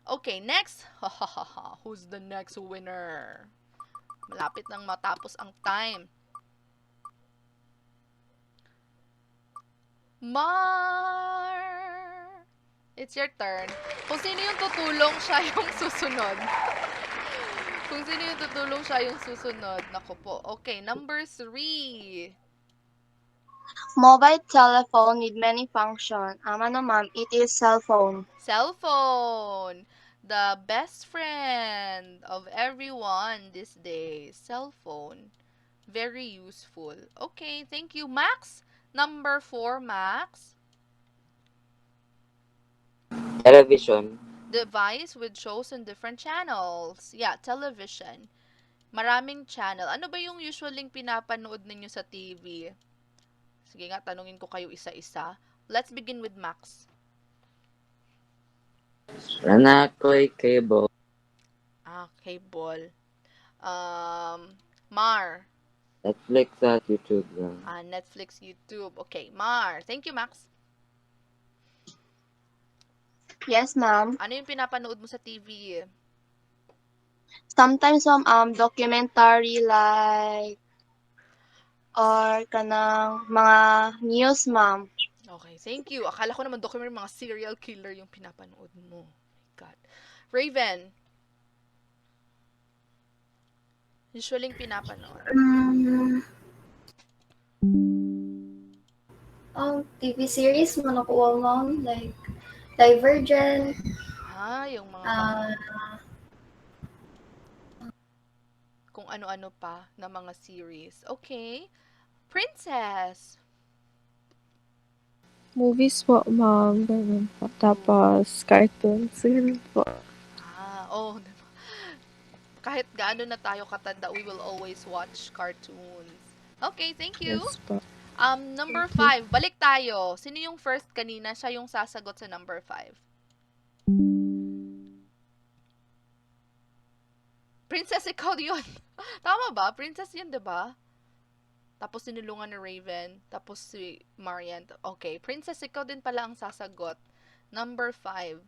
Okay, next. Who's the next winner? Malapit nang matapos ang time. Mar! It's your turn. Kung sino yung tutulong, siya yung susunod. Kung sino yung tutulong, siya yung susunod. Naku po. Okay, number 3. Mobile telephone with many function. Ano ma'am, it is cell phone. Cell phone. The best friend of everyone these days. Cell phone. Very useful. Okay, thank you. Max? Number 4, Max. Television. Device with shows in different channels. Yeah, television. Maraming channel. Ano ba yung usually pinapanood ninyo sa TV? Sige nga, tanungin ko kayo isa-isa. Let's begin with Max. Ranakoy cable. Cable. Mar. Netflix at YouTube lang. Netflix, YouTube. Okay, Mar. Thank you, Max. Yes ma'am. Ano yung pinapanood mo sa TV? Sometimes documentary like or kanang mga news ma'am. Okay, thank you. Akala ko naman documentary mga serial killer yung pinapanood mo. My God. Raven, usually yung pinapanood. TV series mo nakuha mo, like Divergent, Yung mga uh, kung ano-ano pa na mga series. Okay. Princess. Movies po, ma'am. Ganun po. Tapos, cartoons. Ganun po. Diba? Kahit gaano na tayo katanda, we will always watch cartoons. Okay, thank you. Yes po. Number Thank you. 5, balik tayo. Sino yung first kanina? Siya yung sasagot sa number 5. Princess, ikaw yun. Tama ba? Princess yun, diba? Tapos sinulungan ni Raven. Tapos si Marian. Okay, Princess, ikaw din pala ang sasagot. Number 5.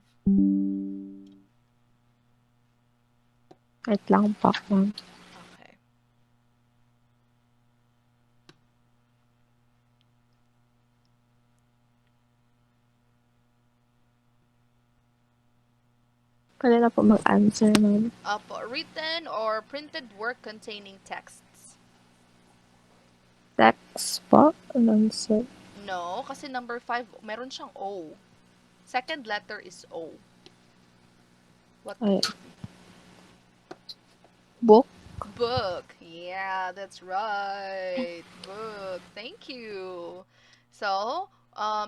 Wait lang po, ma'am. Okay. Pwede na po mag-answer, ma'am. Written or printed work containing texts? Text po? An answer. No, kasi number 5, meron siyang O. Second letter is O. What Ay. could it be? Book? Book. Yeah, that's right. Book. Thank you. So,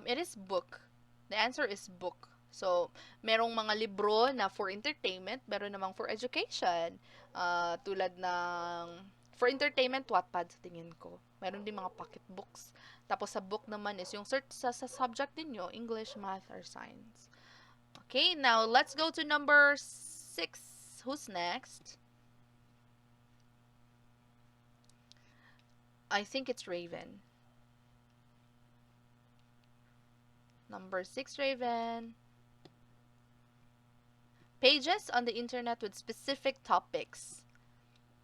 it is book. The answer is book. So, merong mga libro na for entertainment, meron namang for education. Tulad ng, for entertainment, Wattpad sa tingin ko. Meron din mga pocket books. Tapos sa book naman is yung search sa subject ninyo, English, Math, or Science. Okay, now let's go to number 6. Who's next? I think it's Raven. Number 6, Raven. Pages on the internet with specific topics.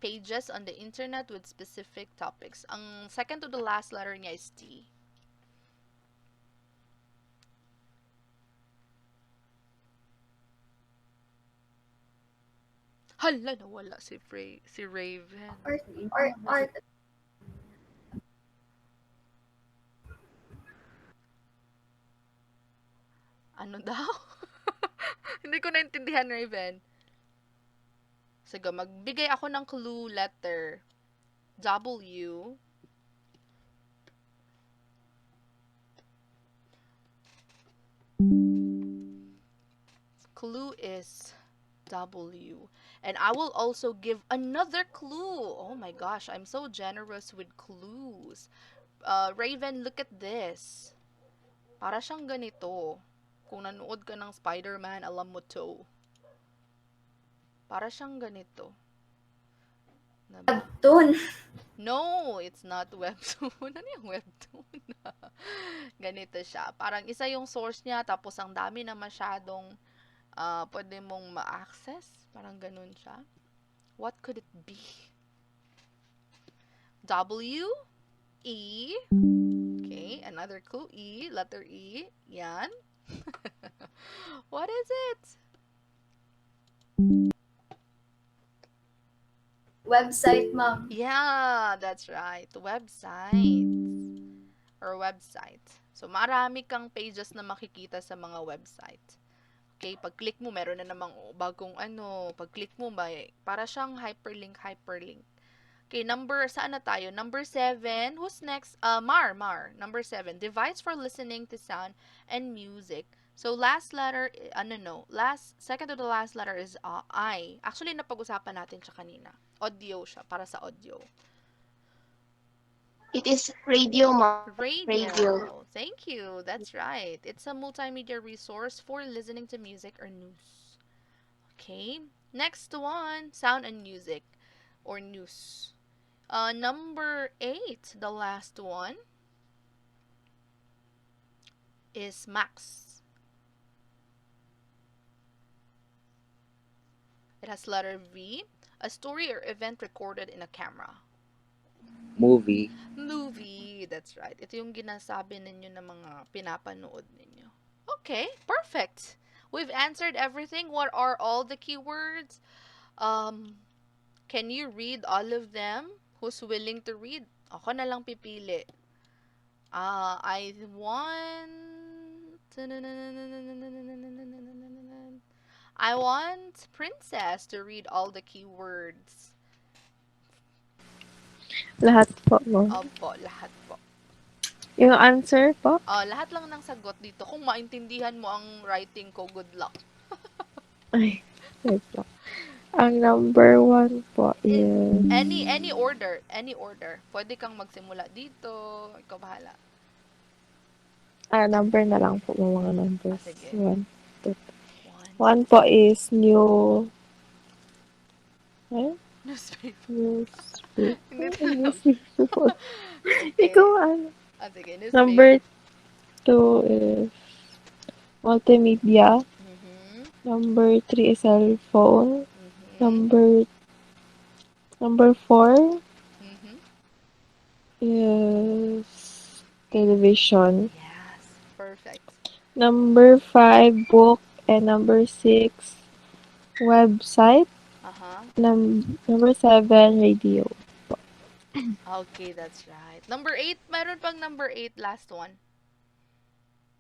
Pages on the internet with specific topics. Ang second to the last letter niya is T. Hala, nawala si Raven. or Ano daw? Hindi ko naintindihan, Raven. Sige, magbigay ako ng clue letter. W. Clue is W. And I will also give another clue. Oh my gosh, I'm so generous with clues. Raven, look at this. Para siyang ganito. Kung nanood ka ng Spider-Man, alam mo to. Para siyang ganito. webtoon. No, it's not webtoon. Ano yung webtoon? Ganito siya. Parang isa yung source niya, tapos ang dami na masyadong pwede mong ma-access. Parang ganun siya. What could it be? W, E. Okay, another clue. E, letter E. Yan. What is it? Website, ma'am. Yeah, that's right. Websites. Or website. So, marami kang pages na makikita sa mga website. Okay, pag-click mo, meron na namang bagong pag-click mo, para siyang hyperlink. Okay, saan na tayo? Number 7, who's next? Mar. Number 7, device for listening to sound and music. So, last letter, second to the last letter is I. Actually, napag-usapan natin siya kanina. Audio siya, para sa audio. It is radio, ma'am. Radio. Thank you. That's right. It's a multimedia resource for listening to music or news. Okay. Next one, sound and music or news. Number 8, the last one, is Max. It has letter V, a story or event recorded in a camera. Movie. Movie, TV, that's right. Ito yung ginasabi ninyo na mga pinapanood ninyo. Okay, perfect. We've answered everything. What are all the keywords? Can you read all of them? Who's willing to read? Ako na lang pipili. I want... I want Princess to read all the keywords. Lahat po, ma'am. Opo, lahat po. Yung answer po? Lahat lang ng sagot dito. Kung maintindihan mo ang writing ko, good luck. Ay, wait lang. Ang number 1 po is... Any order. Pwede kang magsimula dito. Ikaw bahala. number na lang po, mga numbers. Sige. 1, 2. One. 1 po is new... Ay? Newspaper. Newspaper. Hindi Ay, newspaper. Okay. Ikaw, ano? Sige, newspaper. Number 2 is multimedia. Number 3 is cellphone. Number 4 is television. Yes, perfect. Number 5, book. And number 6, website. Number 7, radio. Okay, that's right. Number 8, meron pang number 8, last one.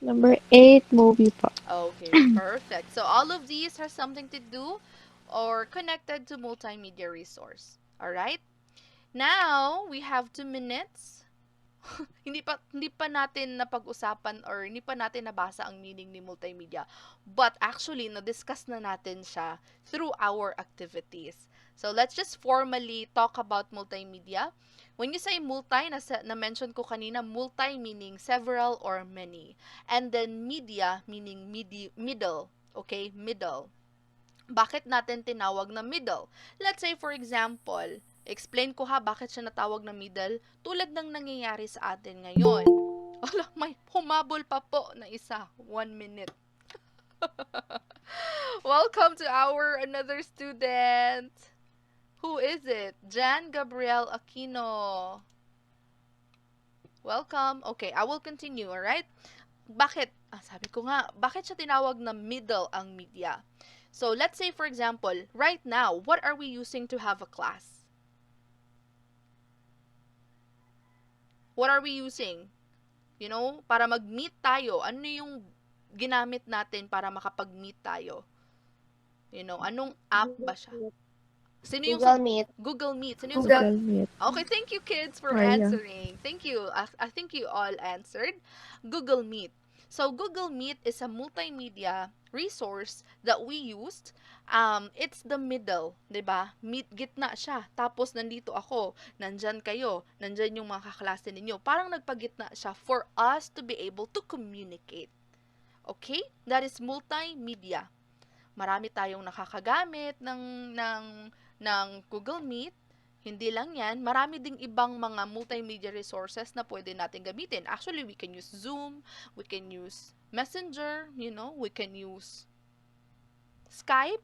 Number 8, movie po. Okay, perfect. So all of these have something to do or connected to multimedia resource. All right? Now, we have 2 minutes. hindi pa natin napag-usapan or hindi pa natin nabasa ang meaning ni multimedia. But actually, na-discuss na natin siya through our activities. So, let's just formally talk about multimedia. When you say multi, na-mention ko kanina, multi meaning several or many. And then media meaning middle. Okay? Middle. Bakit natin tinawag na middle? Let's say, for example, explain ko ha bakit siya natawag na middle tulad ng nangyayari sa atin ngayon. Wala, may humabol pa po na isa. 1 minute. Welcome to our another student. Who is it? Jan Gabriel Aquino. Welcome. Okay, I will continue, alright? Bakit? Sabi ko nga, bakit siya tinawag na middle ang media? So, let's say, for example, right now, what are we using to have a class? What are we using? You know, para mag-meet tayo, ano yung ginamit natin para makapag-meet tayo? You know, anong app ba siya? Sino yung Google Meet. Google Meet. Sino yung Google Meet. Okay, thank you kids for Maya. answering. Thank you. I think you all answered. Google Meet. So, Google Meet is a multimedia resource that we used. It's the middle, 'di ba? Gitna siya. Tapos nandito ako, nandyan kayo, nandyan yung mga kaklase ninyo. Parang nagpagitna siya for us to be able to communicate. Okay? That is multimedia. Marami tayong nakakagamit ng Google Meet. Hindi lang yan, marami ding ibang mga multimedia resources na pwede natin gamitin. Actually, we can use Zoom, we can use Messenger, you know, we can use Skype.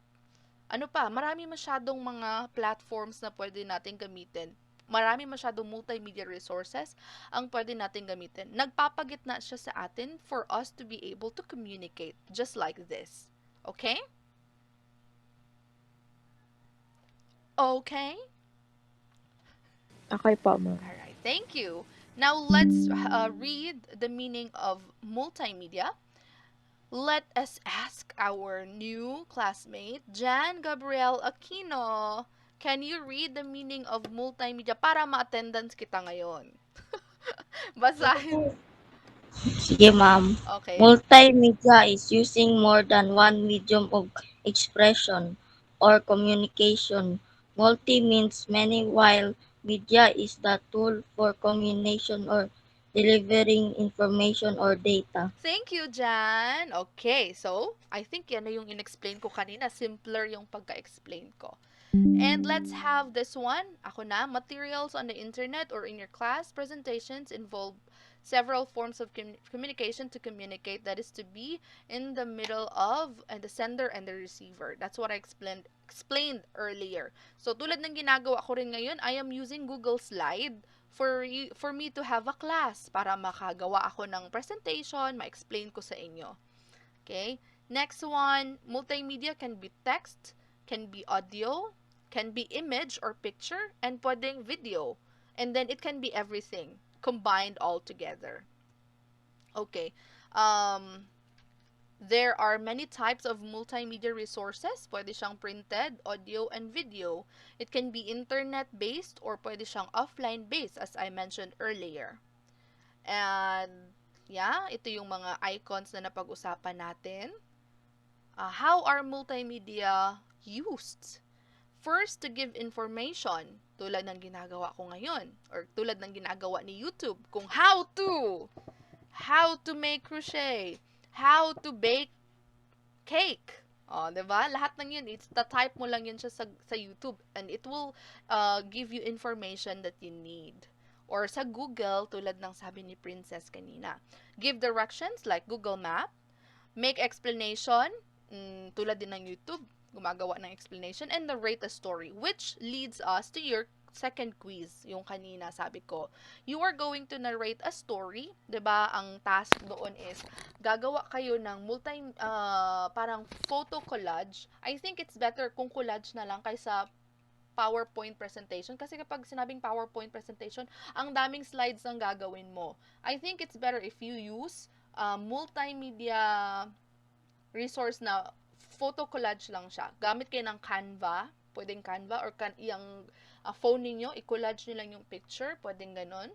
Ano pa, marami masyadong mga platforms na pwede natin gamitin. Marami masyadong multimedia resources ang pwede natin gamitin. Nagpapagitna siya sa atin for us to be able to communicate just like this. Okay? Okay? Okay po, ma'am. Alright, thank you. Now, let's read the meaning of multimedia. Let us ask our new classmate, Jan Gabriel Aquino. Can you read the meaning of multimedia para ma-attendance kita ngayon? Basahin. Sige, ma'am. Okay. Multimedia is using more than one medium of expression or communication. Multi means many, while media is the tool for communication or delivering information or data. Thank you, Jan. Okay, so, I think yan na yung in-explain ko kanina. Simpler yung pagka-explain ko. And let's have this one. Ako na, materials on the internet or in your class presentations involve several forms of communication to communicate. That is to be in the middle of and the sender and the receiver. That's what I explained earlier. So, tulad ng ginagawa ko rin ngayon, I am using Google Slide for me to have a class para makagawa ako ng presentation, ma-explain ko sa inyo. Okay? Next one, multimedia can be text, can be audio, can be image or picture, and pwedeng video. And then it can be everything combined all together. Okay. There are many types of multimedia resources. Pwede siyang printed, audio, and video. It can be internet-based or pwede siyang offline-based as I mentioned earlier. And yeah, ito yung mga icons na napag-usapan natin. How are multimedia used? First, to give information, tulad ng ginagawa ko ngayon, or tulad ng ginagawa ni YouTube, kung how to make crochet, how to bake cake. Oh, 'di ba? Lahat ng 'yun, it's type mo lang 'yun siya sa YouTube and it will give you information that you need. Or sa Google, tulad ng sabi ni Princess kanina. Give directions like Google Map, make explanation, tulad din ng YouTube, gumagawa ng explanation, and narrate a story, which leads us to your second quiz, yung kanina sabi ko. You are going to narrate a story, 'di ba? Ang task doon is gagawa kayo ng parang photo collage. I think it's better kung collage na lang kaysa PowerPoint presentation kasi kapag sinabing PowerPoint presentation, ang daming slides ang gagawin mo. I think it's better if you use multimedia resource na photo collage lang siya. Gamit kayo ng Canva, pwedeng Canva or yung phone ninyo, i-collage nyo lang yung picture, pwedeng ganon.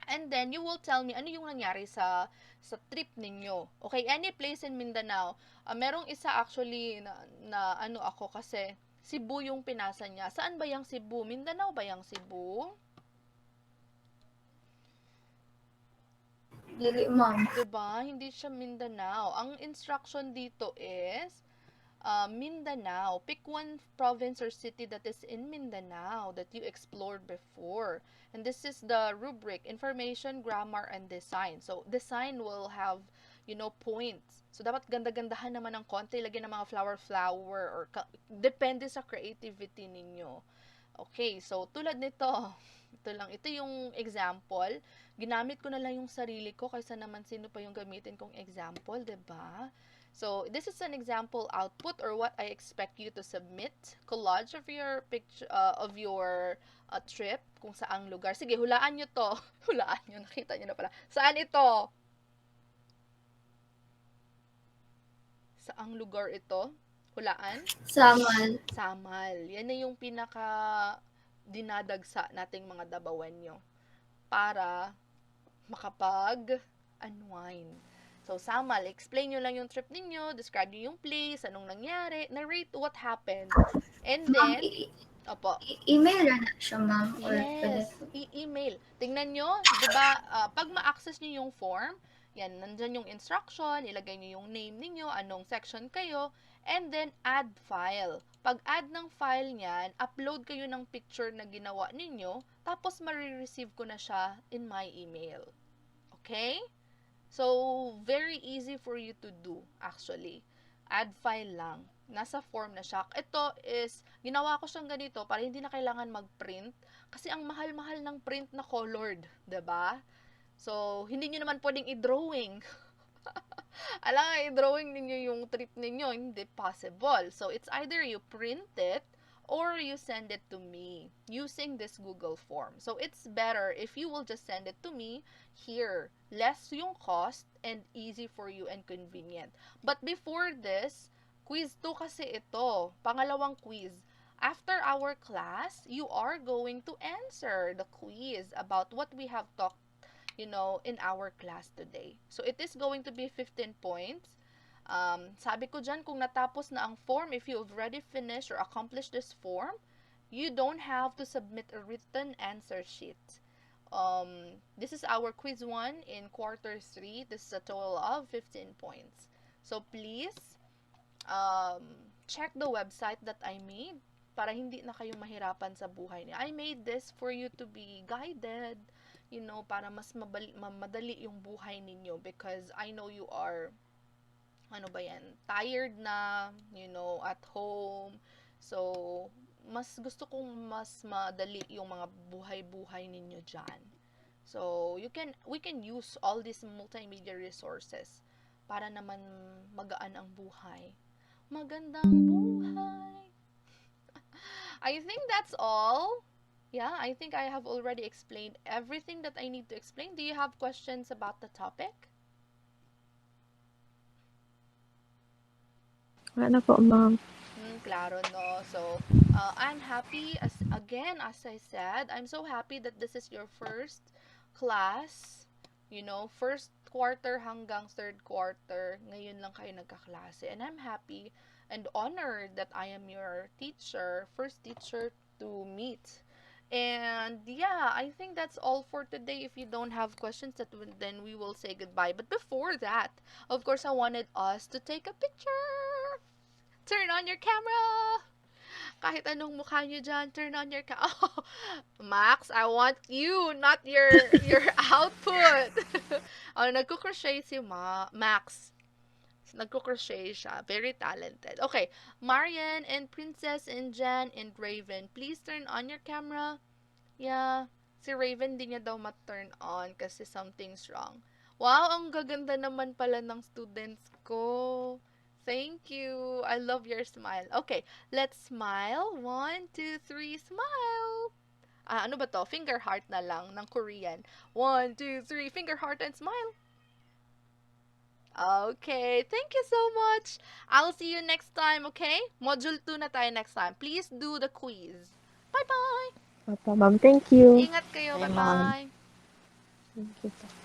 And then, you will tell me ano yung nangyari sa trip ninyo. Okay, any place in Mindanao. Merong isa actually na ano ako kasi Cebu yung pinasa niya. Saan ba yung Cebu? Mindanao ba yung Cebu? Dili, ma'am. Diba? Hindi siya Mindanao. Ang instruction dito is Mindanao. Pick one province or city that is in Mindanao that you explored before. And this is the rubric, information, grammar, and design. So, design will have, points. So, dapat ganda-gandahan naman ng konti. Lagyan ng mga flower, or depende sa creativity ninyo. Okay, so, tulad nito, ito yung example. Ginamit ko na lang yung sarili ko kaysa naman sino pa yung gamitin kong example, 'di ba? So, this is an example output or what I expect you to submit. Collage of your picture of your trip, kung saang lugar. Sige, hulaan nyo to. Hulaan nyo, nakita nyo na pala. Saan ito? Saang lugar ito? Hulaan? Samal. Samal. Yan na yung pinaka dinadagsa nating mga dabawenyo para makapag-unwind. So, Samal, explain nyo lang yung trip ninyo, describe nyo yung place, anong nangyari, narrate what happened. And Ma'am, then, opo, email na siya, ma'am. Or pwede yes, email. Tingnan nyo, di ba, pag ma-access nyo yung form, yan, nandyan yung instruction, ilagay nyo yung name ninyo, anong section kayo, and then add file. Pag add ng file niyan, upload kayo ng picture na ginawa ninyo, tapos marireceive ko na siya in my email. Okay? So, very easy for you to do, actually. Add file lang. Nasa form na siya. Ito is, ginawa ko siyang ganito para hindi na kailangan mag-print. Kasi ang mahal-mahal ng print na colored. 'Di ba? So, hindi nyo naman pwedeng i-drawing. Alam nga, i-drawing ninyo yung trip ninyo. Hindi possible. So, it's either you print it or you send it to me using this Google form. So, it's better if you will just send it to me here. Less yung cost and easy for you and convenient. But before this, quiz 2 kasi ito. Pangalawang quiz. After our class, you are going to answer the quiz about what we have talked, in our class today. So, it is going to be 15 points. Sabi ko dyan, kung natapos na ang form, if you've already finished or accomplished this form, you don't have to submit a written answer sheet. This is our quiz 1 in quarter 3. This is a total of 15 points. So, please, check the website that I made para hindi na kayo mahirapan sa buhay niya. I made this for you to be guided, para mas madali yung buhay ninyo because I know you are tired na, at home. So, mas gusto kong mas madali yung mga buhay-buhay ninyo dyan. So, we can use all these multimedia resources para naman magaan ang buhay. Magandang buhay! I think that's all. Yeah, I think I have already explained everything that I need to explain. Do you have questions about the topic? Wala na po, ma'am. Claro, no. So, I'm happy, as I said, I'm so happy that this is your first class. You know, first quarter hanggang third quarter, ngayon lang kayo nagkaklase. And I'm happy and honored that I am your teacher, first teacher to meet. And yeah, I think that's all for today. If you don't have questions, then we will say goodbye. But before that, of course, I wanted us to take a picture. Turn on your camera. Kahit anong mukha nyo dyan, turn on your camera. Oh, Max, I want you, not your output. Oh, nagko-crochet si Max. Nagko-crochet siya. Very talented. Okay, Marian and Princess and Jan and Raven, please turn on your camera. Yeah, si Raven di niya daw ma-turn on kasi something's wrong. Wow, ang gaganda naman pala ng students ko. Thank you. I love your smile. Okay, let's smile. 1, 2, 3, smile. Ano ba to? Finger heart na lang ng Korean. 1, 2, 3, finger heart and smile. Okay, thank you so much. I'll see you next time, okay? Module 2 na tayo next time. Please do the quiz. Bye-bye! Opo, ma'am. Thank you. Ingat kayo. Bye, ma'am. Bye-bye! Thank you po.